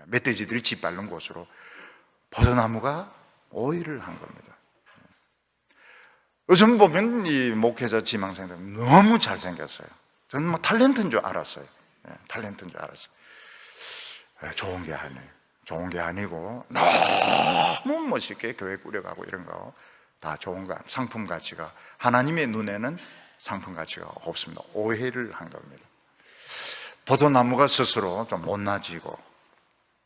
멧돼지들이 짓밟는 곳으로 포도나무가 오해를 한 겁니다. 요즘 보면 이 목회자 지망생들 너무 잘생겼어요. 저는 뭐 탤런트인 줄 알았어요. 탤런트인 줄 알았어요. 좋은 게 아니고 너무 멋있게 교회 꾸려가고 이런 거 다 좋은 거, 상품 가치가 하나님의 눈에는 상품 가치가 없습니다. 오해를 한 겁니다. 포도나무가 스스로 좀 못나지고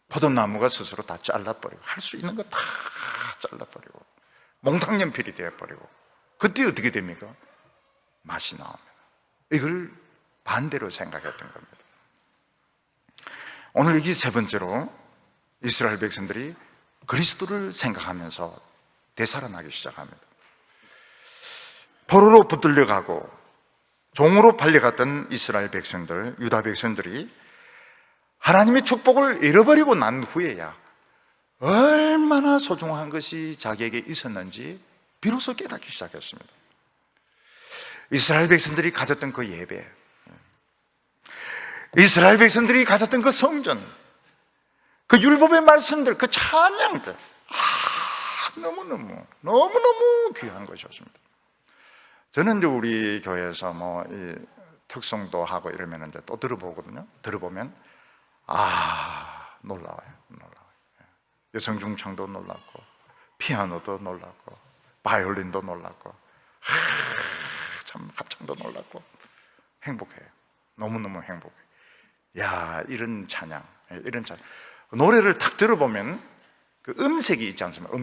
포도나무가 스스로 다 잘라버리고 할 수 있는 거 다 잘라버리고 몽탕연필이 되어버리고 그때 어떻게 됩니까? 맛이 나옵니다. 이걸 반대로 생각했던 겁니다. 오늘 이게 세 번째로 이스라엘 백성들이 그리스도를 생각하면서 되살아나기 시작합니다. 포로로 붙들려가고 종으로 팔려갔던 이스라엘 백성들, 유다 백성들이 하나님의 축복을 잃어버리고 난 후에야 얼마나 소중한 것이 자기에게 있었는지 비로소 깨닫기 시작했습니다. 이스라엘 백성들이 가졌던 그 예배, 이스라엘 백성들이 가졌던 그 성전, 그 율법의 말씀들, 그 찬양들, 너무너무 귀한 것이었습니다. 저는 이제 우리 교회에서 뭐 이 특송도 하고 이러면 이제 또 들어보거든요. 들어보면 놀라워요. 여성 중창도 놀랍고 피아노도 놀랍고 바이올린도 놀랍고 참 합창도 놀랍고 행복해요. 너무너무 행복해요. 야, 이런 찬양. 노래를 탁 들어보면 그 음색이 있지 않습니까?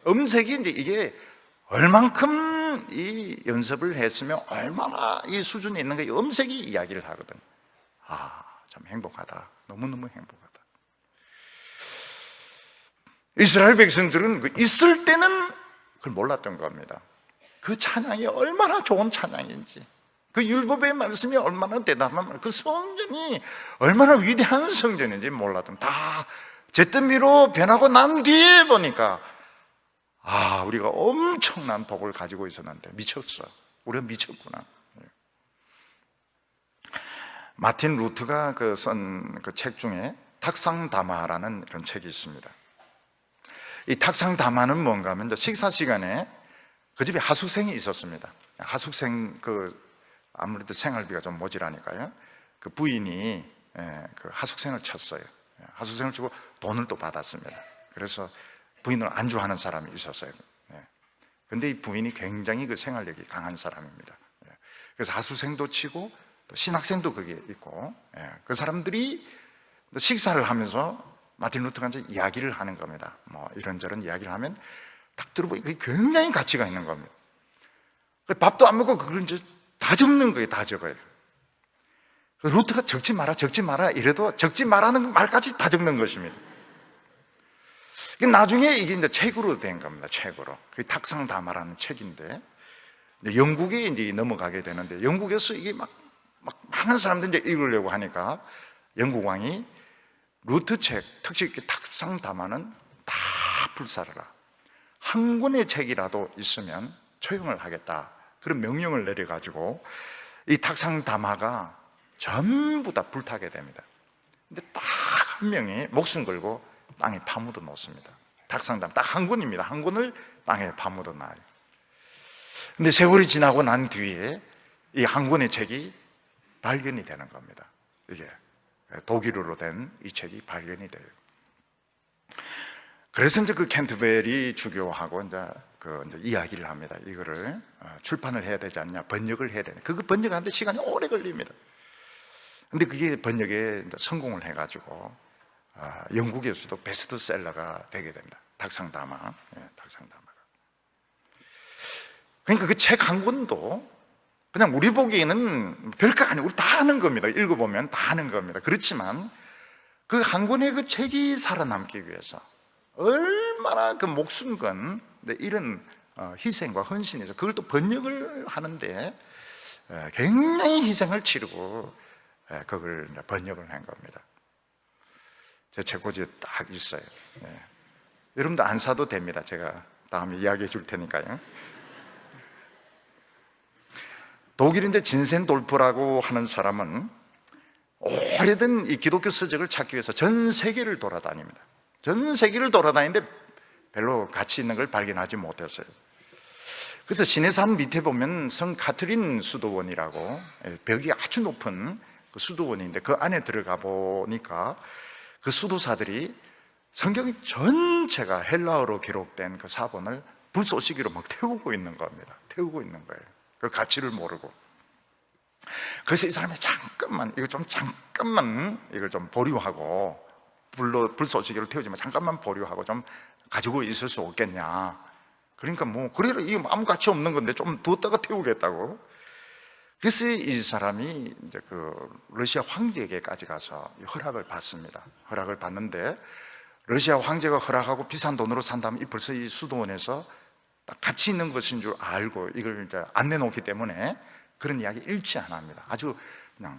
음색이 이제 이게 얼만큼 이 연습을 했으면 얼마나 이 수준이 있는가, 이 음색이 이야기를 하거든요. 참 행복하다. 너무너무 행복하다. 이스라엘 백성들은 그 있을 때는 그걸 몰랐던 겁니다. 그 찬양이 얼마나 좋은 찬양인지, 그 율법의 말씀이 얼마나 대단한, 그 성전이 얼마나 위대한 성전인지 몰랐던, 다 제 뜻미로 변하고 난 뒤에 보니까 우리가 엄청난 복을 가지고 있었는데 미쳤어. 우리가 미쳤구나. 마틴 루트가 쓴 그 책 중에 탁상담화라는 이런 책이 있습니다. 이 탁상담화는 뭔가 하면 식사 시간에 그 집에 하숙생이 있었습니다. 하숙생 아무래도 생활비가 좀 모자라니까요. 그 부인이 그 하숙생을 쳤어요. 하숙생을 치고 돈을 또 받았습니다. 그래서 부인을 안주하는 사람이 있었어요. 근데 이 부인이 굉장히 그 생활력이 강한 사람입니다. 그래서 하숙생도 치고 또 신학생도 거기에 있고, 그 사람들이 식사를 하면서 마틴 루터가 이제 이야기를 하는 겁니다. 뭐 이런저런 이야기를 하면 딱 들어보니까 굉장히 가치가 있는 겁니다. 밥도 안 먹고 그걸 이제 다 적는 거예요. 다 적어요. 루터가 적지 마라 이래도 적지 마라는 말까지 다 적는 것입니다. 나중에 이게 이제 책으로 된 겁니다. 책으로. 그게 탁상담화라는 책인데, 영국에 이제 넘어가게 되는데, 영국에서 이게 막 많은 사람들이 이제 읽으려고 하니까 영국 왕이 루터 책, 특히 탁상담화는 다 불사르라. 한 권의 책이라도 있으면 처형을 하겠다. 그런 명령을 내려가지고 이 탁상담화가 전부 다 불타게 됩니다. 근데 딱 한 명이 목숨 걸고 땅에 파묻어 놓습니다. 닭상담 딱 한 군입니다. 한 군을 땅에 파묻어 놔요. 근데 세월이 지나고 난 뒤에 이 한 군의 책이 발견이 되는 겁니다. 이게 독일어로 된 이 책이 발견이 돼요. 그래서 이제 그 캔터베리 주교하고 이제 이야기를 합니다. 이거를 출판을 해야 되지 않냐, 번역을 해야 되냐. 그거 번역하는데 시간이 오래 걸립니다. 근데 그게 번역에 이제 성공을 해가지고 영국에서도 베스트셀러가 되게 됩니다. 닭상담화, 닭상담화가. 그러니까 그 책 한 권도 그냥 우리 보기에는 별거 아니고 우리 다 아는 겁니다. 읽어보면 다 아는 겁니다. 그렇지만 그 한 권의 그 책이 살아남기 위해서 얼마나 그 목숨 건 이런 희생과 헌신에서 그걸 또 번역을 하는데 굉장히 희생을 치르고 그걸 번역을 한 겁니다. 제 책꽂이에 딱 있어요. 여러분도 안 사도 됩니다. 제가 다음에 이야기해 줄 테니까요. 독일인데 진센 돌프라고 하는 사람은 오래된 이 기독교 서적을 찾기 위해서 전 세계를 돌아다닙니다. 전 세계를 돌아다니는데 별로 가치 있는 걸 발견하지 못했어요. 그래서 시내산 밑에 보면 성 카트린 수도원이라고 벽이 아주 높은 그 수도원인데 그 안에 들어가 보니까 그 수도사들이 성경 전체가 헬라어로 기록된 그 사본을 불쏘시개로 막 태우고 있는 겁니다. 태우고 있는 거예요. 그 가치를 모르고. 그래서 이 사람이 잠깐만 이걸 좀 보류하고 불쏘시개로 태우지만 잠깐만 보류하고 좀 가지고 있을 수 없겠냐. 그러니까 그래도 이거 아무 가치 없는 건데 좀 뒀다가 태우겠다고. 그래서 이 사람이 이제 그 러시아 황제에게까지 가서 허락을 받습니다. 허락을 받는데 러시아 황제가 허락하고 비싼 돈으로 산다면 벌써 이 수도원에서 딱 가치 있는 것인 줄 알고 이걸 이제 안 내놓기 때문에 그런 이야기 일치 안 합니다. 아주 그냥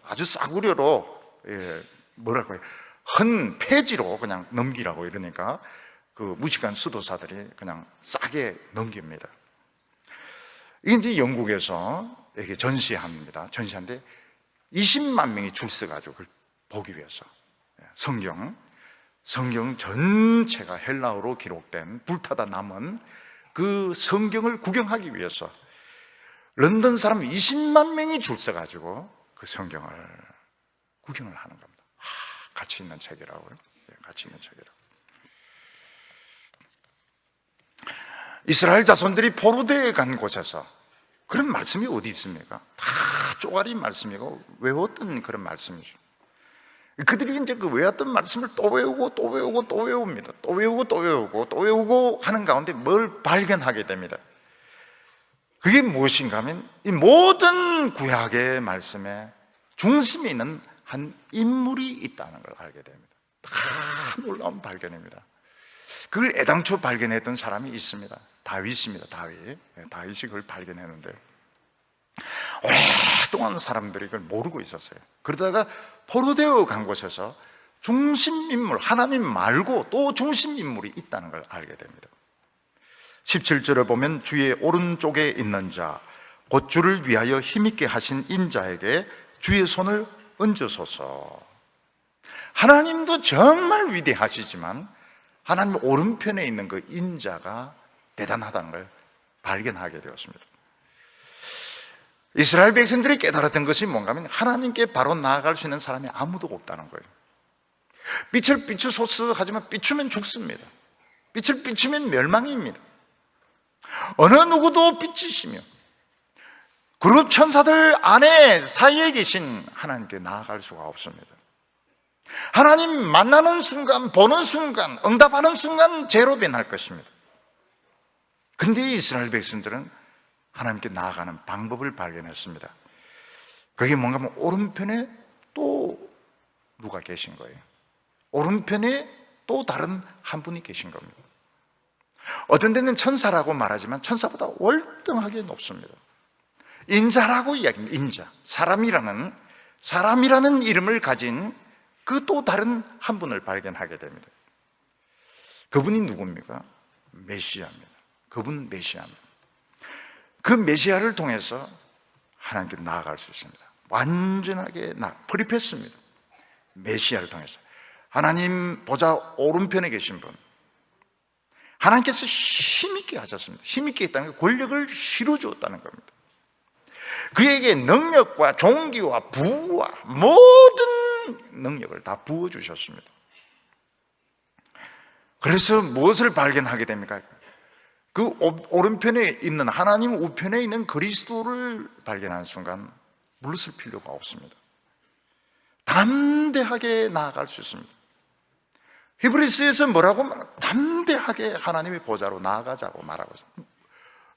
아주 싸구려로 뭐랄까요, 헌 폐지로 그냥 넘기라고 이러니까 그 무식한 수도사들이 그냥 싸게 넘깁니다. 이게 이제 영국에서 이렇게 전시합니다. 전시하는데 20만 명이 줄 서가지고 그걸 보기 위해서 성경 전체가 헬라어로 기록된 불타다 남은 그 성경을 구경하기 위해서 런던 사람 20만 명이 줄 서가지고 그 성경을 구경을 하는 겁니다. 가치 있는 책이라고요. 가치 있는 책이라고. 이스라엘 자손들이 포로되어 간 곳에서 그런 말씀이 어디 있습니까? 다 쪼가리 말씀이고 외웠던 그런 말씀이죠. 그들이 이제 그 외웠던 말씀을 또 외우고 또 외우고 또 외웁니다. 또 외우고 또 외우고 또 외우고 하는 가운데 뭘 발견하게 됩니다. 그게 무엇인가 하면 이 모든 구약의 말씀에 중심에 있는 한 인물이 있다는 걸 알게 됩니다. 다 놀라운 발견입니다. 그걸 애당초 발견했던 사람이 있습니다. 다윗입니다. 다윗이 그걸 발견했는데 오랫동안 사람들이 그걸 모르고 있었어요. 그러다가 포로되어 간 곳에서 중심인물, 하나님 말고 또 중심인물이 있다는 걸 알게 됩니다. 17절에 보면 주의 오른쪽에 있는 자, 곧 주를 위하여 힘있게 하신 인자에게 주의 손을 얹으소서. 하나님도 정말 위대하시지만 하나님 오른편에 있는 그 인자가 대단하다는 걸 발견하게 되었습니다. 이스라엘 백성들이 깨달았던 것이 뭔가 하면 하나님께 바로 나아갈 수 있는 사람이 아무도 없다는 거예요. 빛을 비추소서 하지만 비추면 죽습니다. 빛을 비추면 멸망입니다. 어느 누구도 빛이시며 그룹 천사들 안에 사이에 계신 하나님께 나아갈 수가 없습니다. 하나님 만나는 순간, 보는 순간, 응답하는 순간 죄로 변할 것입니다. 근데 이스라엘 백성들은 하나님께 나아가는 방법을 발견했습니다. 그게 뭔가 하면 오른편에 또 누가 계신 거예요. 오른편에 또 다른 한 분이 계신 겁니다. 어떤 데는 천사라고 말하지만 천사보다 월등하게 높습니다. 인자라고 이야기합니다. 인자, 사람이라는 이름을 가진 그 또 다른 한 분을 발견하게 됩니다. 그분이 누굽니까? 메시아입니다. 그분 메시아입니다. 그 메시아를 통해서 하나님께 나아갈 수 있습니다. 완전하게 프리패스입니다. 메시아를 통해서 하나님 보좌 오른편에 계신 분, 하나님께서 힘있게 하셨습니다. 힘있게 했다는 게 권력을 실어주었다는 겁니다. 그에게 능력과 종기와 부와 모든 능력을 다 부어주셨습니다. 그래서 무엇을 발견하게 됩니까? 그 오른편에 있는, 하나님 우편에 있는 그리스도를 발견하는 순간 물러설 필요가 없습니다. 담대하게 나아갈 수 있습니다. 히브리서에서 뭐라고 말하나? 담대하게 하나님의 보좌로 나아가자고 말하고 있습니다.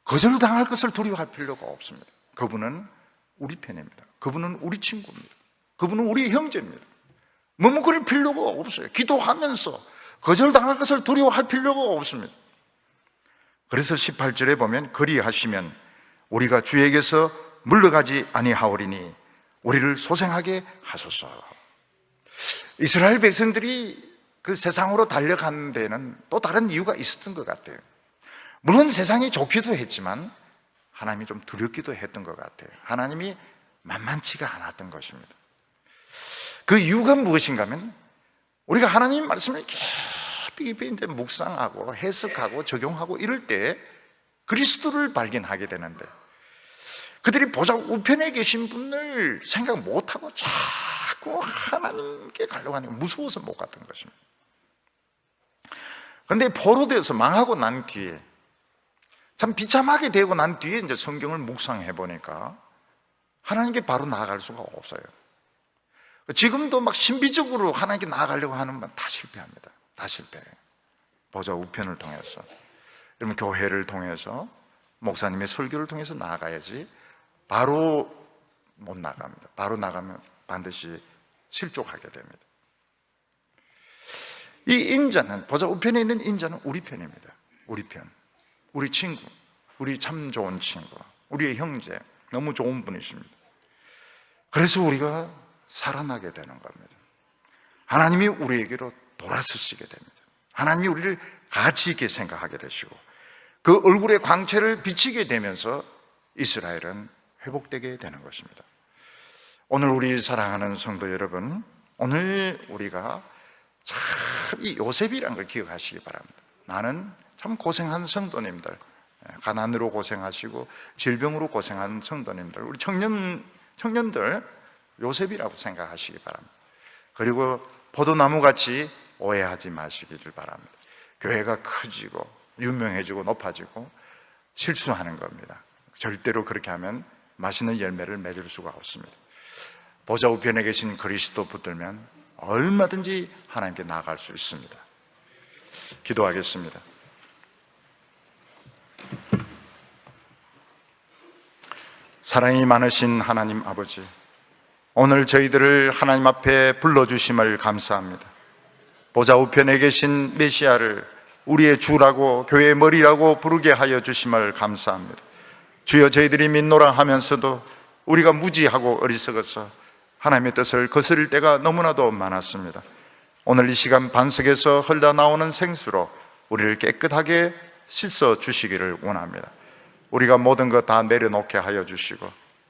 거절당할 것을 두려워할 필요가 없습니다. 그분은 우리 편입니다. 그분은 우리 친구입니다. 그분은 우리 형제입니다. 머뭇거릴 필요가 없어요. 기도하면서 거절당할 것을 두려워할 필요가 없습니다. 그래서 18절에 보면 그리하시면 우리가 주에게서 물러가지 아니하오리니 우리를 소생하게 하소서. 이스라엘 백성들이 그 세상으로 달려가는 데는 또 다른 이유가 있었던 것 같아요. 물론 세상이 좋기도 했지만 하나님이 좀 두렵기도 했던 것 같아요. 하나님이 만만치가 않았던 것입니다. 그 이유가 무엇인가 하면 우리가 하나님 말씀을 깊이 이제 묵상하고 해석하고 적용하고 이럴 때 그리스도를 발견하게 되는데 그들이 보좌 우편에 계신 분을 생각 못하고 자꾸 하나님께 가려고 하는 게 무서워서 못 갔던 것입니다. 그런데 포로되어서 망하고 난 뒤에 참 비참하게 되고 난 뒤에 이제 성경을 묵상해 보니까 하나님께 바로 나아갈 수가 없어요. 지금도 막 신비적으로 하나님께 나아가려고 하는 건 다 실패합니다. 다 실패해요. 보좌 우편을 통해서, 그러면 교회를 통해서, 목사님의 설교를 통해서 나아가야지 바로 못 나갑니다. 바로 나가면 반드시 실족하게 됩니다. 이 인자는, 보좌 우편에 있는 인자는 우리 편입니다. 우리 편, 우리 친구, 우리 참 좋은 친구, 우리의 형제, 너무 좋은 분이십니다. 그래서 우리가 살아나게 되는 겁니다. 하나님이 우리에게로 돌아서시게 됩니다. 하나님이 우리를 가치 있게 생각하게 되시고 그 얼굴의 광채를 비치게 되면서 이스라엘은 회복되게 되는 것입니다. 오늘 우리 사랑하는 성도 여러분, 오늘 우리가 참 이 요셉이라는 걸 기억하시기 바랍니다. 나는 참 고생한 성도님들, 가난으로 고생하시고 질병으로 고생한 성도님들, 우리 청년들 요셉이라고 생각하시기 바랍니다. 그리고 포도나무같이 오해하지 마시기를 바랍니다. 교회가 커지고 유명해지고 높아지고 실수하는 겁니다. 절대로 그렇게 하면 맛있는 열매를 맺을 수가 없습니다. 보좌 우편에 계신 그리스도 붙들면 얼마든지 하나님께 나아갈 수 있습니다. 기도하겠습니다. 사랑이 많으신 하나님 아버지, 오늘 저희들을 하나님 앞에 불러주심을 감사합니다. 보좌 우편에 계신 메시아를 우리의 주라고, 교회의 머리라고 부르게 하여 주심을 감사합니다. 주여, 저희들이 믿노라 하면서도 우리가 무지하고 어리석어서 하나님의 뜻을 거스릴 때가 너무나도 많았습니다. 오늘 이 시간 반석에서 흘러나오는 생수로 우리를 깨끗하게 씻어 주시기를 원합니다. 우리가 모든 것 다 내려놓게 하여 주시고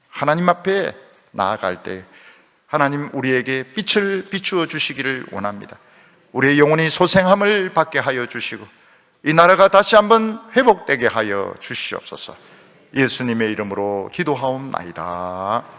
하나님 앞에 나아갈 때 하나님 우리에게 빛을 비추어 주시기를 원합니다. 우리의 영혼이 소생함을 받게 하여 주시고 이 나라가 다시 한번 회복되게 하여 주시옵소서. 예수님의 이름으로 기도하옵나이다.